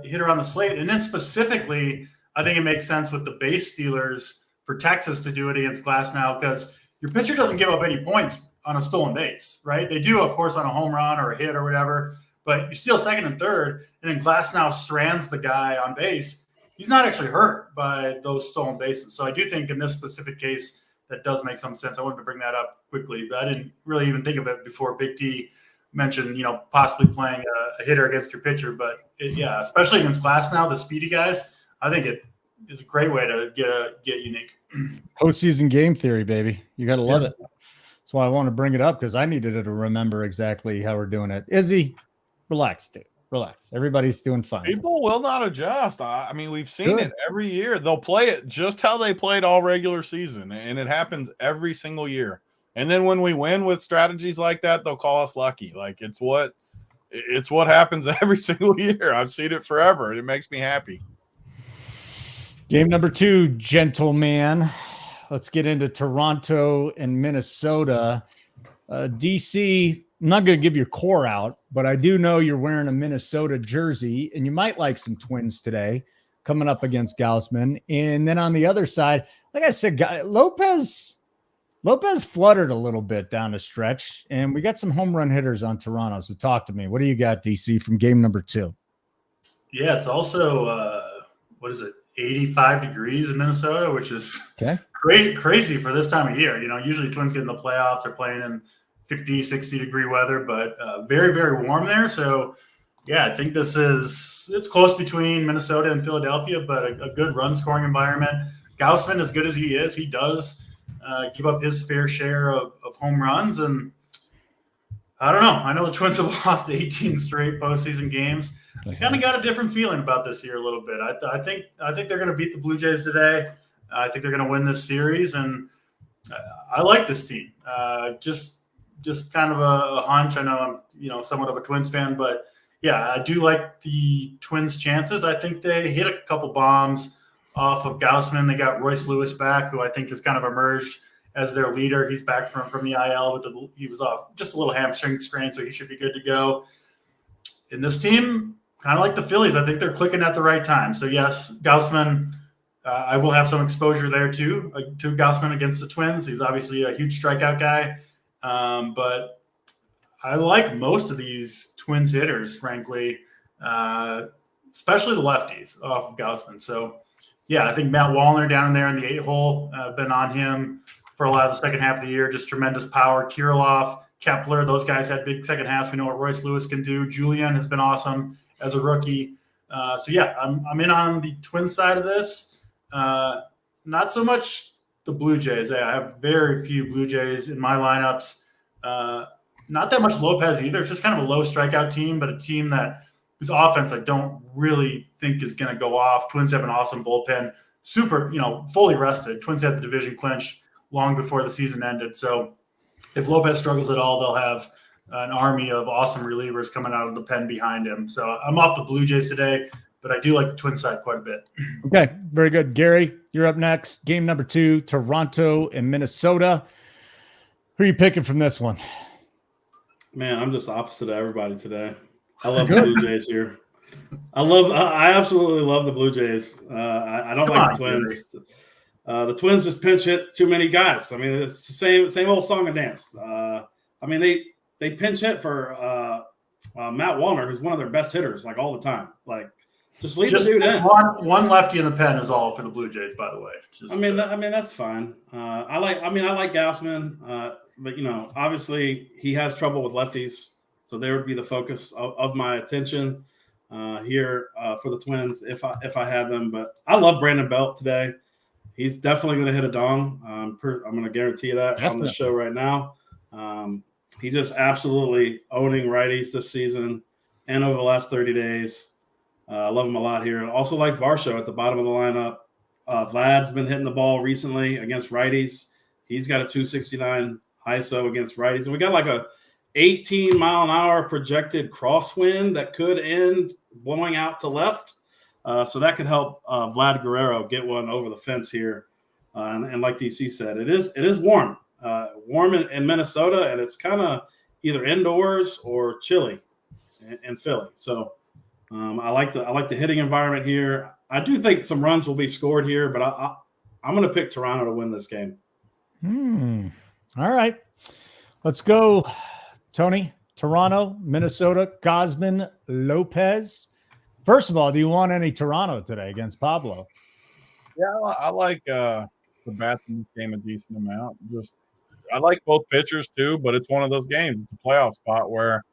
hitter on the slate, and then specifically, I think it makes sense with the base stealers for Texas to do it against Glasnow because your pitcher doesn't give up any points on a stolen base, right? They do, of course, on a home run or a hit or whatever. But you steal second and third, and then Glasnow strands the guy on base. He's not actually hurt by those stolen bases. So I do think in this specific case, that does make some sense. I wanted to bring that up quickly, but I didn't really even think of it before Big T mentioned, possibly playing a hitter against your pitcher. But especially against Glasnow, the speedy guys, I think it is a great way to get unique. Postseason game theory, baby. You got to love it. That's why I want to bring it up because I needed to remember exactly how we're doing it. Izzy. Relax, dude. Relax. Everybody's doing fine. People will not adjust. I mean, we've seen it every year. They'll play it just how they played all regular season, and it happens every single year. And then when we win with strategies like that, they'll call us lucky. Like it's what happens every single year. I've seen it forever. It makes me happy. Game number 2, gentlemen. Let's get into Toronto and Minnesota. DC. I'm not going to give your core out, but I do know you're wearing a Minnesota jersey, and you might like some Twins today coming up against Gaussman. And then on the other side, like I said, Lopez fluttered a little bit down the stretch, and we got some home run hitters on Toronto. So talk to me. What do you got, DC, from game number 2? Yeah, it's also, 85 degrees in Minnesota, which is crazy for this time of year. Usually Twins get in the playoffs, they're playing in 50, 60 degree weather, but very, very warm there. So, I think it's close between Minnesota and Philadelphia, but a good run scoring environment. Gaussman, as good as he is, he does give up his fair share of home runs. And I don't know. I know the Twins have lost 18 straight postseason games. I kind of got a different feeling about this year a little bit. I think they're going to beat the Blue Jays today. I think they're going to win this series. And I like this team. Just kind of a hunch. I know I'm, somewhat of a Twins fan, but I do like the Twins' chances. I think they hit a couple bombs off of Gaussman. They got Royce Lewis back, who I think has kind of emerged as their leader. He's back from the IL he was off just a little hamstring strain, so he should be good to go. In this team, kind of like the Phillies, I think they're clicking at the right time. So yes, Gaussman, I will have some exposure there too, to Gaussman against the Twins. He's obviously a huge strikeout guy. But I like most of these Twins hitters, frankly, especially the lefties off of Gaussman. So, I think Matt Wallner down there in the 8-hole, been on him for a lot of the second half of the year. Just tremendous power. Kirilloff, Kepler, those guys had big second halves. We know what Royce Lewis can do. Julian has been awesome as a rookie. I'm in on the Twins side of this. Not so much the Blue Jays. I have very few Blue Jays in my lineups. Not that much Lopez either. It's just kind of a low strikeout team, but a team whose offense I don't really think is going to go off. Twins have an awesome bullpen, super, fully rested. Twins had the division clinched long before the season ended. So if Lopez struggles at all, they'll have an army of awesome relievers coming out of the pen behind him. So I'm off the Blue Jays today, but I do like the Twins side quite a bit. Okay, very good. Gary, you're up next. Game number 2, Toronto and Minnesota. Who are you picking from this one? Man, I'm just opposite of everybody today. I love the Blue Jays here. I absolutely love the Blue Jays. I don't like the Twins. The Twins just pinch hit too many guys. I mean, it's the same old song and dance. I mean, they pinch hit for Matt Wallner, who's one of their best hitters, like all the time. Like, just leave the dude in. One lefty in the pen is all for the Blue Jays, by the way. I mean that's fine. I like Gausman, but obviously he has trouble with lefties, so there would be the focus of my attention here for the Twins if I had them. But I love Brandon Belt today. He's definitely going to hit a dong. I'm going to guarantee you that on the show right now. He's just absolutely owning righties this season and over the last 30 days. I love him a lot here. Also like Varsho at the bottom of the lineup. Vlad's been hitting the ball recently against righties. He's got a 269 ISO against righties. And we got like a 18-mile-an-hour projected crosswind that could end blowing out to left. So that could help Vlad Guerrero get one over the fence here. And like DC said, it is warm. Warm in Minnesota, and it's kind of either indoors or chilly in Philly. So I like the hitting environment here. I do think some runs will be scored here, but I'm going to pick Toronto to win this game. All right. Let's go, Tony. Toronto, Minnesota, Gausman, Lopez. First of all, do you want any Toronto today against Pablo? Yeah, I like the bats in this game a decent amount. I like both pitchers too, but it's one of those games. It's a playoff spot where,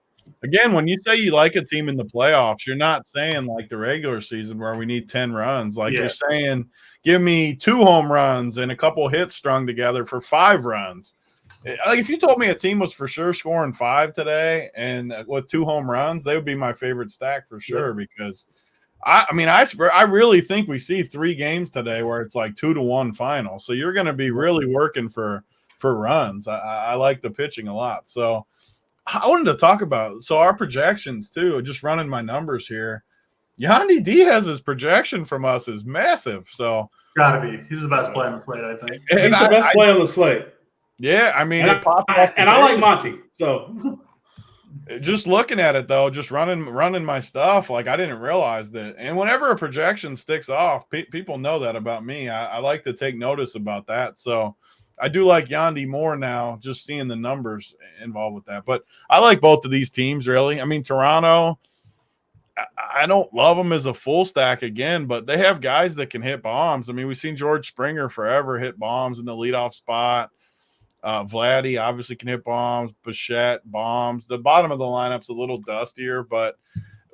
again, when you say you like a team in the playoffs, you're not saying like the regular season where we need 10 runs. You're saying, give me 2 home runs and a couple hits strung together for 5 runs. Like if you told me a team was for sure scoring 5 today and with 2 home runs, they would be my favorite stack for sure. Because I really think we see 3 games today where it's like 2-1 final. So you're going to be really working for runs. I like the pitching a lot. So I wanted to talk about our projections too. Just running my numbers here. Yandy Diaz's projection from us is massive. So gotta be. He's the best play on the slate, I think. He's the best play on the slate. Yeah, I mean, and I like Monty. So just looking at it though, just running my stuff, like I didn't realize that. And whenever a projection sticks off, people know that about me. I like to take notice about that. So I do like Yandy more now, just seeing the numbers involved with that. But I like both of these teams, really. I mean, Toronto, I don't love them as a full stack again, but they have guys that can hit bombs. I mean, we've seen George Springer forever hit bombs in the leadoff spot. Vladdy obviously can hit bombs. Bichette, bombs. The bottom of the lineup's a little dustier, but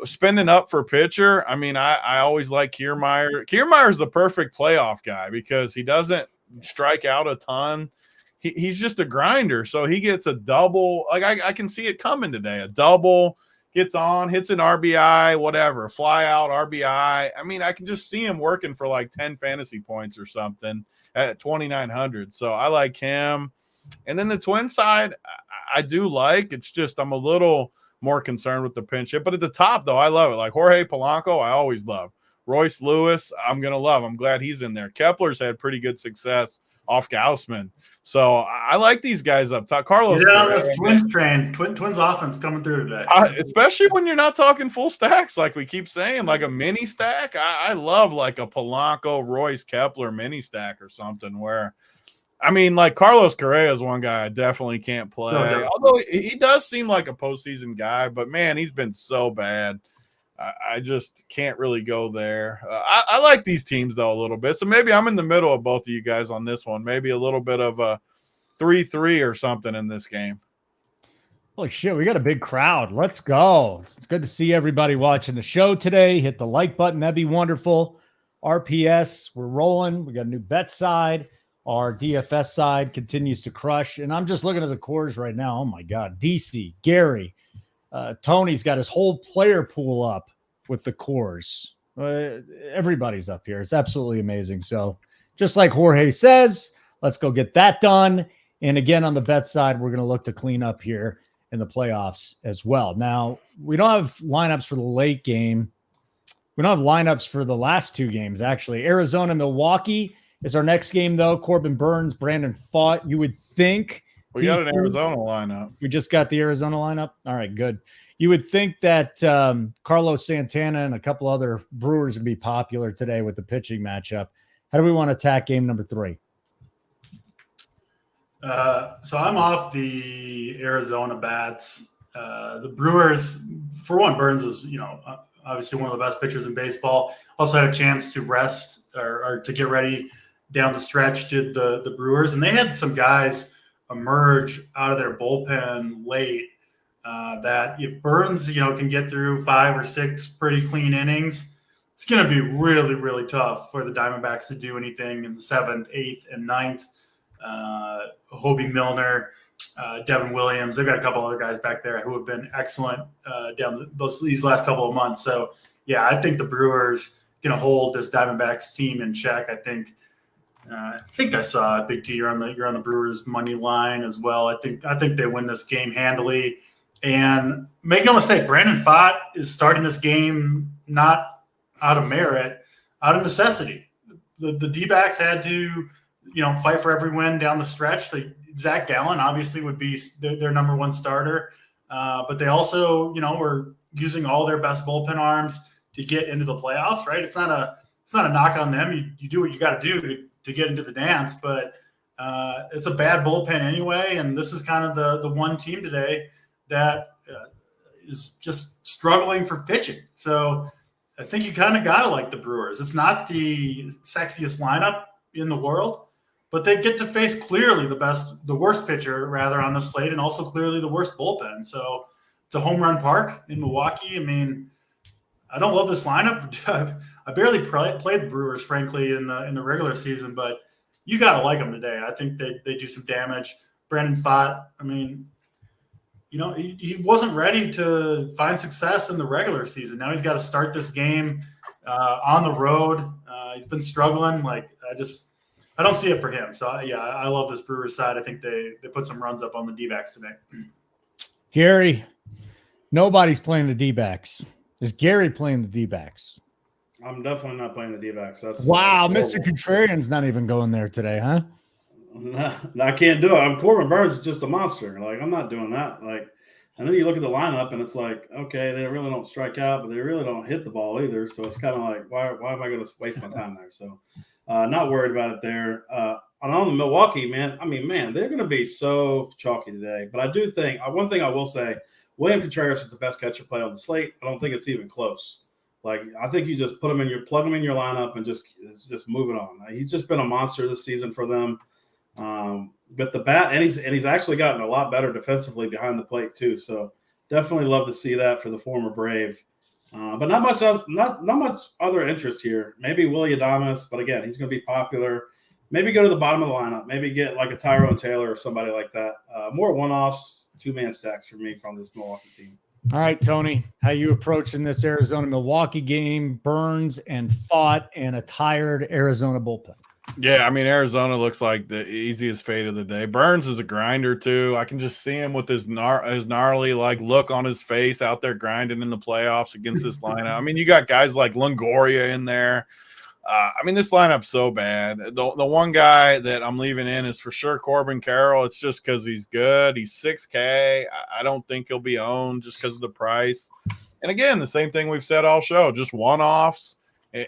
spending up for pitcher, I mean, I always like Kiermaier. Kiermaier's the perfect playoff guy because he doesn't strike out a ton. He's just a grinder, so he gets a double. Like I can see it coming today. A double, gets on, hits an RBI, whatever, fly out RBI. I mean, I can just see him working for like 10 fantasy points or something at 2,900. So I like him. And then the Twin side, I do like. It's just I'm a little more concerned with the pinch hit. But at the top, though, I love it. Like Jorge Polanco, I always love. Royce Lewis, I'm going to love. I'm glad he's in there. Kepler's had pretty good success off Gausman. So I like these guys up top. Carlos. Yeah, this Twins train. Twins offense coming through today. Especially when you're not talking full stacks like we keep saying, like a mini stack. I love like a Polanco, Royce, Kepler mini stack or something where – I mean, like Carlos Correa is one guy I definitely can't play. No. Although he does seem like a postseason guy, but man, he's been so bad. I just can't really go there. I like these teams though a little bit. So maybe I'm in the middle of both of you guys on this one. Maybe a little bit of a 3-3 or something in this game. Holy shit, we got a big crowd. Let's go. It's good to see everybody watching the show today. Hit the like button. That'd be wonderful. RPS, we're rolling. We got a new bet side. Our DFS side continues to crush. And I'm just looking at the cores right now. Oh, my God. DC, Gary, Tony's got his whole player pool up with the cores. Everybody's up here. It's absolutely amazing. So just like Jorge says, let's go get that done. And again, on the bet side, we're going to look to clean up here in the playoffs as well. Now, we don't have lineups for the late game. We don't have lineups for the last 2 games, actually. Arizona, Milwaukee is our next game, though. Corbin Burns, Brandon Pfaadt. You would think We got an Arizona lineup. We just got the Arizona lineup. All right, good. You would think that Carlos Santana and a couple other Brewers would be popular today with the pitching matchup. How do we want to attack game number 3? So I'm off the Arizona bats. The Brewers, for one, Burns is, obviously one of the best pitchers in baseball. Also had a chance to rest or to get ready down the stretch, did the Brewers. And they had some guys emerge out of their bullpen late that if Burns, can get through 5 or 6 pretty clean innings, it's going to be really, really tough for the Diamondbacks to do anything in the 7th, 8th, and 9th. Hobie Milner, Devin Williams. They've got a couple other guys back there who have been excellent these last couple of months. So, yeah, I think the Brewers going to hold this Diamondbacks team in check. I think I saw Big T. You're on the Brewers money line as well. I think they win this game handily. And make no mistake, Brandon Pfaadt is starting this game not out of merit, out of necessity. The D-backs had to fight for every win down the stretch. Zach Gallen obviously would be their number one starter, but they also, were using all their best bullpen arms to get into the playoffs. Right? It's not a knock on them. You do what you got to do to get into the dance, but it's a bad bullpen anyway. And this is kind of the one team today that is just struggling for pitching. So I think you kind of got to like the Brewers. It's not the sexiest lineup in the world, but they get to face clearly the worst pitcher rather on the slate, and also clearly the worst bullpen. So it's a home run park in Milwaukee. I mean, I don't love this lineup. I barely played the Brewers, frankly, in the regular season, but you got to like them today. I think they do some damage. Brandon Pfaadt, I mean, he wasn't ready to find success in the regular season. Now he's got to start this game on the road. He's been struggling. I don't see it for him. So, I love this Brewers side. I think they put some runs up on the D-backs today. Gary, nobody's playing the D-backs. Is Gary playing the D-backs? I'm definitely not playing the D-backs. Wow, Mr. Contrarian's not even going there today, huh? No, I can't do it. Corbin Burns is just a monster. I'm not doing that. And then you look at the lineup, and it's like, okay, they really don't strike out, but they really don't hit the ball either. So it's kind of like, why am I going to waste my time there? So not worried about it there. On the Milwaukee, man, they're going to be so chalky today. But I do think one thing I will say, William Contreras is the best catcher play on the slate. I don't think it's even close. I think you just plug him in your lineup and just move it on. He's just been a monster this season for them. But the bat, and he's actually gotten a lot better defensively behind the plate too. So definitely love to see that for the former Brave. But not much else, not much other interest here. Maybe Willie Adames, but again, he's going to be popular. Maybe go to the bottom of the lineup. Maybe get like a Tyrone Taylor or somebody like that. More one-offs, 2-man stacks for me from this Milwaukee team. All right, Tony, how you approaching this Arizona-Milwaukee game? Burns and Pfaadt and a tired Arizona bullpen. Yeah, Arizona looks like the easiest fate of the day. Burns is a grinder too. I can just see him with his gnarly look on his face out there grinding in the playoffs against this lineup. You got guys like Longoria in there. This lineup's so bad. The one guy that I'm leaving in is for sure Corbin Carroll. It's just because he's good. He's 6K. I don't think he'll be owned just because of the price. And again, the same thing we've said all show, just one-offs.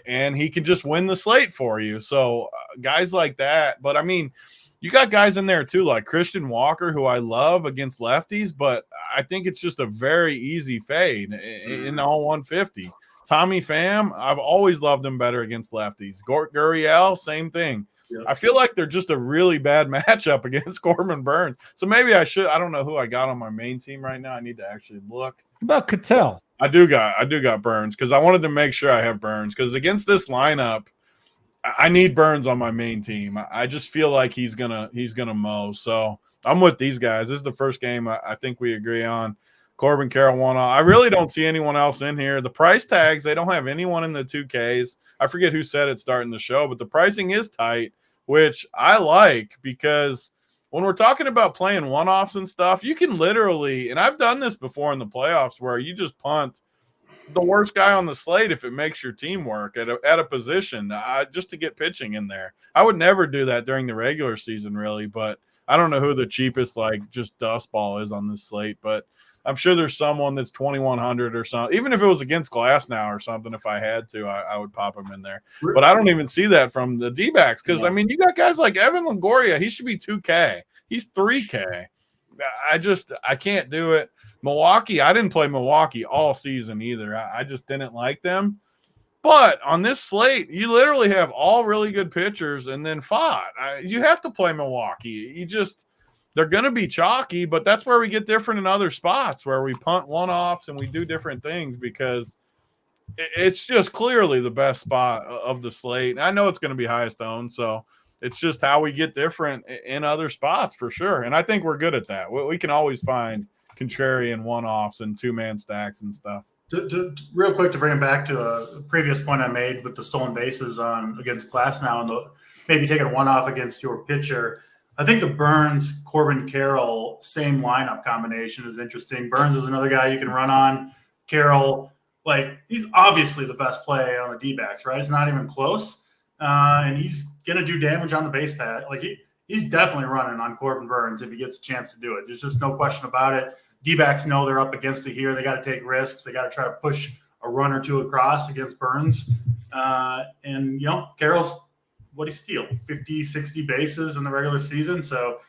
And he can just win the slate for you. So guys like that. But, you got guys in there too, like Christian Walker, who I love against lefties, but I think it's just a very easy fade in all 150. Tommy Pham, I've always loved him better against lefties. Gurriel, same thing. Yep. I feel like they're just a really bad matchup against Corbin Burns. So maybe I don't know who I got on my main team right now. I need to actually look. What about Cattell? I do got Burns because I wanted to make sure I have Burns because against this lineup, I need Burns on my main team. I just feel like he's gonna mow. So I'm with these guys. This is the first game I think we agree on. Corbin Carroll won. I really don't see anyone else in here. The price tags, they don't have anyone in the 2Ks. I forget who said it starting the show, but the pricing is tight, which I like because when we're talking about playing one-offs and stuff, you can literally, and I've done this before in the playoffs, where you just punt the worst guy on the slate if it makes your team work at a position just to get pitching in there. I would never do that during the regular season, really, but I don't know who the cheapest like just dust ball is on this slate, but I'm sure there's someone that's 2,100 or something. Even if it was against Glass now or something, if I had to, I would pop him in there. But I don't even see that from the D-backs because, I mean, you got guys like Evan Longoria. He should be 2K. He's 3K. I can't do it. Milwaukee, I didn't play Milwaukee all season either. I just didn't like them. But on this slate, you literally have all really good pitchers and then you have to play Milwaukee. They're going to be chalky, but that's where we get different in other spots where we punt one-offs and we do different things because it's just clearly the best spot of the slate. And I know it's going to be highest owned, so it's just how we get different in other spots for sure. And I think we're good at that. We can always find contrarian one-offs and two-man stacks and stuff. Real quick to bring it back to a previous point I made with the stolen bases against Glasnow and maybe taking one off against your pitcher. I think the Burns, Corbin Carroll, same lineup combination is interesting. Burns is another guy you can run on. Carroll, he's obviously the best play on the D-backs, right? It's not even close. And he's going to do damage on the base pad. He's definitely running on Corbin Burns if he gets a chance to do it. There's just no question about it. D-backs know they're up against it here. They got to take risks. They got to try to push a run or two across against Burns. And Carroll's, what he steal 50, 60 bases in the regular season. So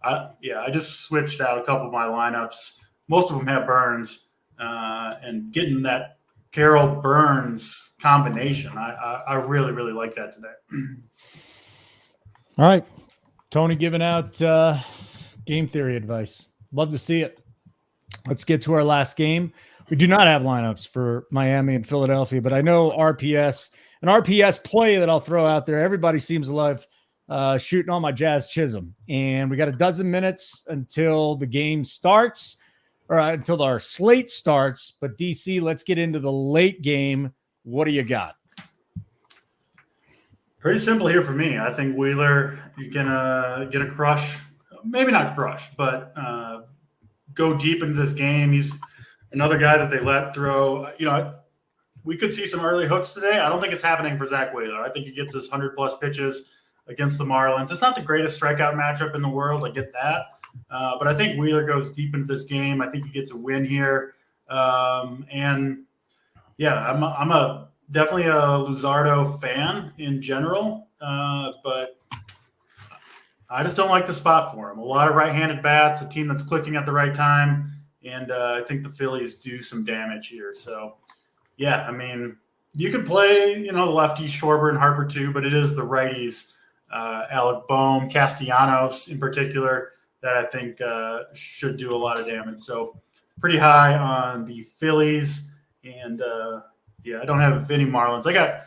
I just switched out a couple of my lineups. Most of them have Burns, and getting that Carroll Burns combination. I really, really like that today. All right. Tony giving out game theory advice. Love to see it. Let's get to our last game. We do not have lineups for Miami and Philadelphia, but I know an RPS play that I'll throw out there. Everybody seems to love shooting on my Jazz Chisholm. And we got a dozen minutes until the game starts, or until our slate starts. But DC, let's get into the late game. What do you got? Pretty simple here for me. I think Wheeler, you're gonna get a crush. Maybe not crush, but go deep into this game. He's another guy that they let throw. We could see some early hooks today. I don't think it's happening for Zach Wheeler. I think he gets his 100-plus pitches against the Marlins. It's not the greatest strikeout matchup in the world. I get that. But I think Wheeler goes deep into this game. I think he gets a win here. I'm definitely a Luzardo fan in general, but I just don't like the spot for him. A lot of right-handed bats, a team that's clicking at the right time, and I think the Phillies do some damage here. So, yeah, I mean, you can play, the lefties, Schwarber and Harper too, but it is the righties, Alec Boehm, Castellanos in particular, that I think should do a lot of damage. So pretty high on the Phillies, and I don't have any Marlins. I got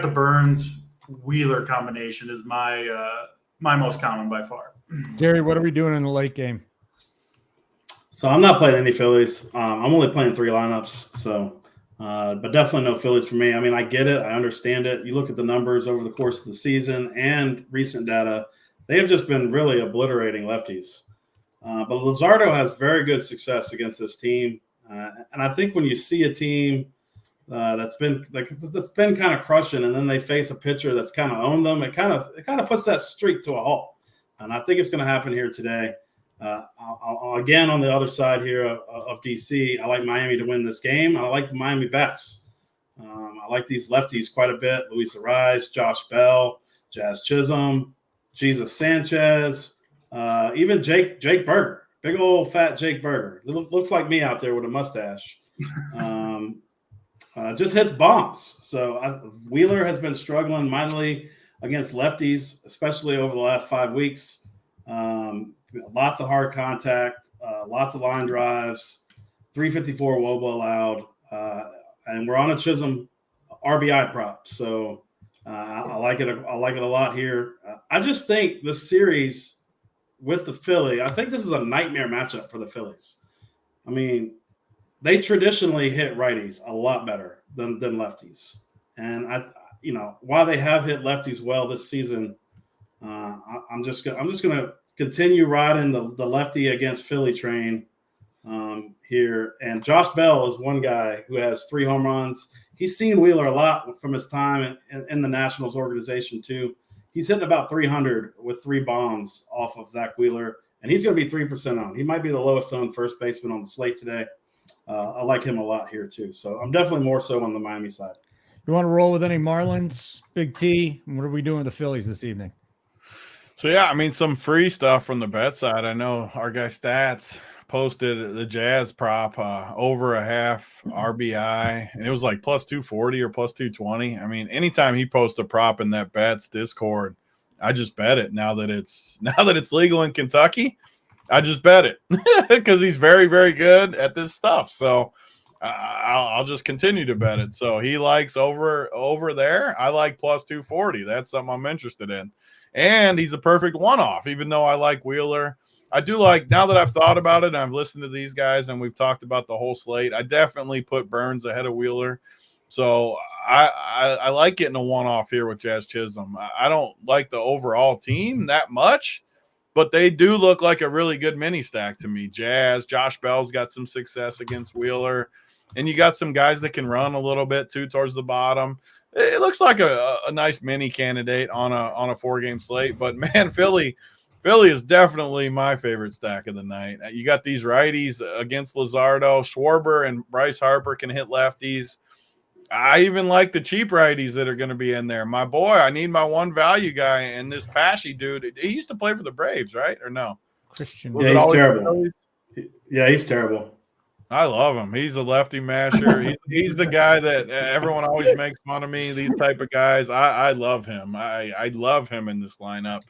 the Burns Wheeler combination is my most common by far. Jerry, what are we doing in the late game? So I'm not playing any Phillies. I'm only playing 3 lineups. So, but definitely no Phillies for me. I mean, I get it. I understand it. You look at the numbers over the course of the season and recent data, they have just been really obliterating lefties. But Luzardo has very good success against this team. And I think when you see a team that's been kind of crushing, and then they face a pitcher that's kind of owned them, it kind of puts that streak to a halt. And I think it's going to happen here today. I'll again, on the other side here of DC, I like Miami to win this game. I like the Miami bats. I like these lefties quite a bit. Luis Arraez, Josh Bell, Jazz Chisholm, Jesus Sanchez, even Jake Berger, big old fat Jake Berger. Looks like me out there with a mustache. Just hits bombs. So Wheeler has been struggling mightily against lefties, especially over the last 5 weeks. Lots of hard contact, lots of line drives, 354 WOBA allowed, and we're on a Chisholm RBI prop. So I like it. I like it a lot here. I just think this series with the Philly, I think this is a nightmare matchup for the Phillies. I mean, they traditionally hit righties a lot better than lefties, and while they have hit lefties well this season, I'm just gonna continue riding the lefty against Philly train here. And Josh Bell is one guy who has 3 home runs. He's seen Wheeler a lot from his time in the Nationals organization too. he's hitting about 300 with 3 bombs off of Zach Wheeler, and he's going to be 3% owned. He might be the lowest owned first baseman on the slate today. I like him a lot here too. So I'm definitely more so on the Miami side. You want to roll with any Marlins, Big T? And what are we doing with the Phillies this evening? So, yeah, I mean, some free stuff from the bet side. I know our guy Stats posted the Jazz prop over a half RBI, and it was like plus 240 or plus 220. I mean, anytime he posts a prop in that bets Discord, I just bet it. Now that it's legal in Kentucky, I just bet it because he's very, very good at this stuff. So I'll just continue to bet it. So he likes over there. I like plus 240. That's something I'm interested in. And he's a perfect one-off, even though I like Wheeler. I do like, now that I've thought about it and I've listened to these guys and we've talked about the whole slate, I definitely put Burns ahead of Wheeler. So I like getting a one-off here with Jazz Chisholm. I don't like the overall team that much, but they do look like a really good mini stack to me. Jazz, Josh Bell's got some success against Wheeler, and you got some guys that can run a little bit too towards the bottom. It looks like a nice mini candidate on a 4-game slate, but man, Philly is definitely my favorite stack of the night. You got these righties against Luzardo. Schwarber and Bryce Harper can hit lefties. I even like the cheap righties that are going to be in there. My boy, I need my one value guy, and this Pashy dude, he used to play for the Braves, right? Or no? Christian. Yeah, he's terrible. Yeah, he's terrible. I love him. He's a lefty masher. He's the guy that everyone always makes fun of me, these type of guys. I love him. I love him in this lineup,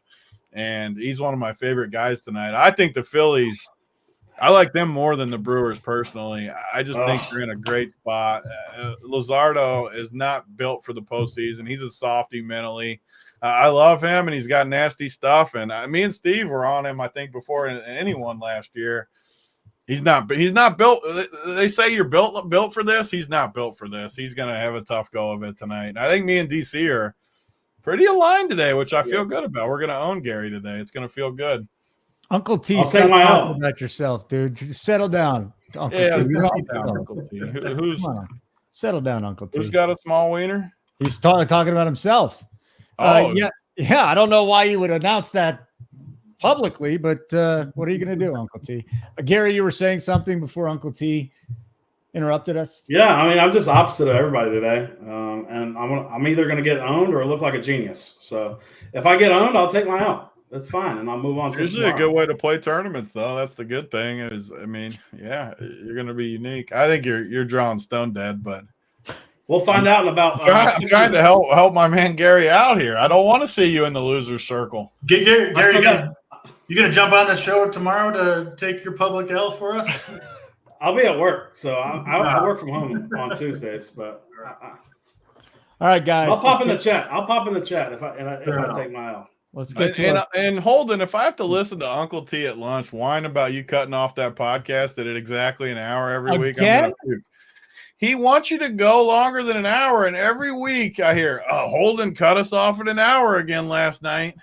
and he's one of my favorite guys tonight. I think the Phillies, I like them more than the Brewers personally. I just think they're in a great spot. Luzardo is not built for the postseason. He's a softie mentally. I love him, and he's got nasty stuff. And me and Steve were on him, I think, before anyone last year. He's not built. They say you're built for this. He's not built for this. He's going to have a tough go of it tonight. I think me and DC are pretty aligned today, which I feel good about. We're going to own Gary today. It's going to feel good. Uncle T, I'll stop take my talking out. about yourself, dude. Just settle down, Uncle Yeah, T. You calm don't- down, Uncle T. Who's Come on. Settle down, Uncle T. who's got a small wiener? He's talking about himself. Oh, Yeah. I don't know why you would announce that publicly, but what are you going to do, Uncle T? Gary, you were saying something before Uncle T interrupted us. Yeah, I mean, I'm just opposite of everybody today, and I'm either going to get owned or look like a genius. So if I get owned, I'll take my out. That's fine, and I'll move on to usually a good way to play tournaments, though. That's the good thing. Is I mean, yeah, you're going to be unique. I think you're drawing stone dead, but we'll find out in about. I'm trying to help my man Gary out here. I don't want to see you in the loser's circle. Gary, you gonna jump on the show tomorrow to take your public L for us? I'll be at work, so I work from home on Tuesdays. But All right, guys. I'll pop in the chat. If I take my L. Let's get to And Holden, if I have to listen to Uncle T at lunch whine about you cutting off that podcast at exactly an hour every week, I'm gonna puke. He wants you to go longer than an hour, and every week I hear, Holden cut us off at an hour again last night.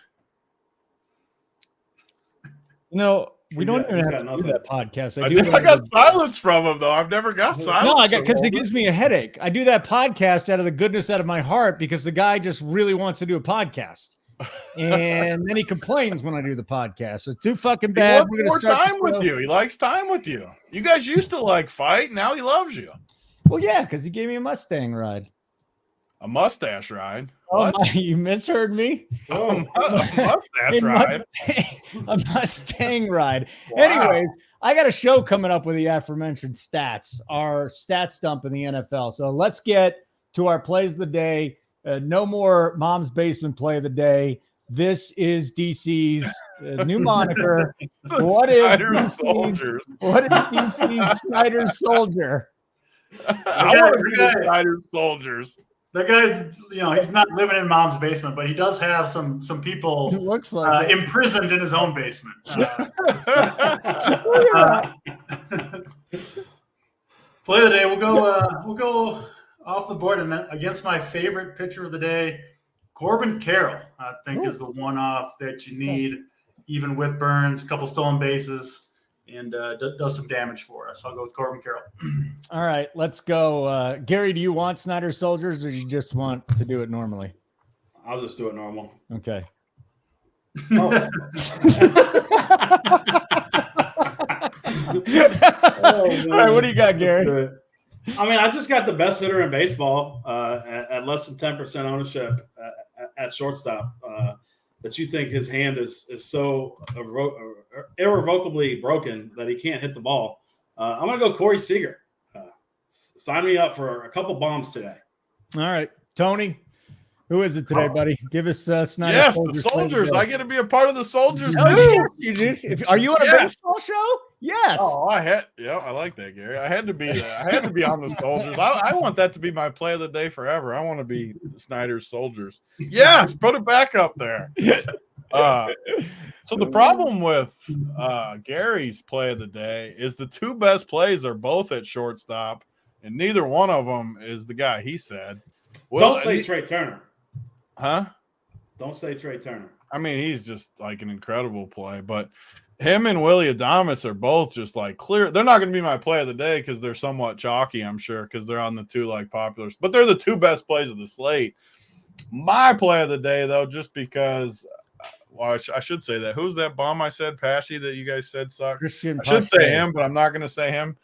we don't even have to do that podcast. I got silence from him, though. I've never got silence. No, because it gives me a headache. I do that podcast out of the goodness out of my heart because the guy just really wants to do a podcast. And then he complains when I do the podcast. So it's too fucking bad. He wants more time with you. He likes time with you. You guys used to fight. Now he loves you. Well, yeah, because he gave me a Mustang ride. A mustache ride. Oh, you misheard me. A mustache ride. A Mustang ride. Wow. Anyways, I got a show coming up with the aforementioned stats, our stats dump in the NFL. So let's get to our plays of the day. No more Mom's Basement play of the day. This is DC's new moniker. What is DC's Snyder's Soldier? I want to be the Snyder's Soldiers. That guy, he's not living in Mom's basement, but he does have some people It looks like imprisoned in his own basement. Play of the day. We'll go off the board, and against my favorite pitcher of the day, Corbin Carroll. I think is the one-off that you need, even with Burns, a couple stolen bases, and does some damage for us. I'll go with Corbin Carroll. All right, let's go. Gary, do you want Snyder Soldiers, or you just want to do it normally? I'll just do it normal. Okay. Oh. All right, what do you got, Gary? I mean, I just got the best hitter in baseball at less than 10% ownership at shortstop. That you think his hand is so irrevocably broken that he can't hit the ball. I'm going to go Corey Seager. Sign me up for a couple bombs today. All right, Tony. Who is it today, buddy? Give us Snyder. Yes, the Soldiers. I get to be a part of the Soldiers Oh, too. yes, you do. Are you on a baseball show? Yes. Oh, I like that, Gary. I had to be on the Soldiers. I want that to be my play of the day forever. I want to be Snyder's Soldiers. Yes, put it back up there. So the problem with Gary's play of the day is the two best plays are both at shortstop, and neither one of them is the guy he said. Well, don't say Trey Turner. Huh? Don't say Trey Turner. I mean, he's just like an incredible play, but him and Willie Adames are both just like clear. They're not going to be my play of the day because they're somewhat chalky, I'm sure, because they're on the two like populars, but they're the two best plays of the slate. My play of the day, though, just because, well, I should say that. Who's that bum I said, Pashy, that you guys said sucked? Christian. I should say him, but I'm not going to say him.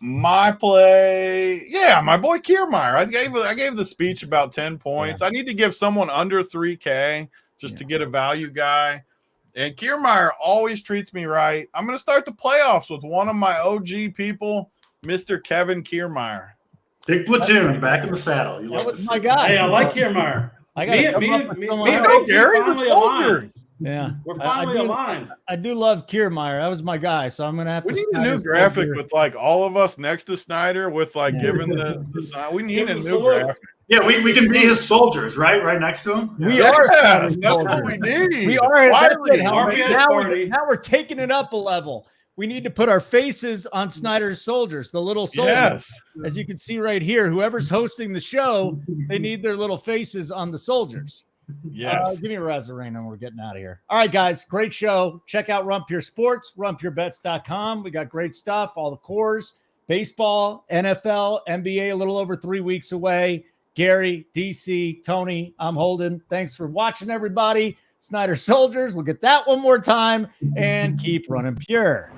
My play, my boy Kiermaier. I gave the speech about 10 points. I need to give someone under 3K just to get a value guy. And Kiermaier always treats me right. I'm going to start the playoffs with one of my OG people, Mr. Kevin Kiermaier. Big platoon, back in the saddle. That was my guy. Hey, I like Kiermaier. I got Gary, the Soldiers. Yeah, we're finally aligned. I do love Kiermaier. That was my guy, so I'm gonna have to. We need a new graphic with like all of us next to Snyder with like giving the sign. We need a new graphic. Yeah, we can be his soldiers, right? Right next to him. We are. That's what we need. We are. Now we're taking it up a level. We need to put our faces on Snyder's soldiers, the little soldiers. Yes. As you can see right here, whoever's hosting the show, they need their little faces on the soldiers. Yes. Give me a Razorina and we're getting out of here. All right, guys. Great show. Check out Rump Your Sports, rumpyourbets.com. We got great stuff. All the cores, baseball, NFL, NBA, a little over 3 weeks away. Gary, DC, Tony, I'm Holden. Thanks for watching, everybody. Snyder Soldiers. We'll get that one more time and keep running pure.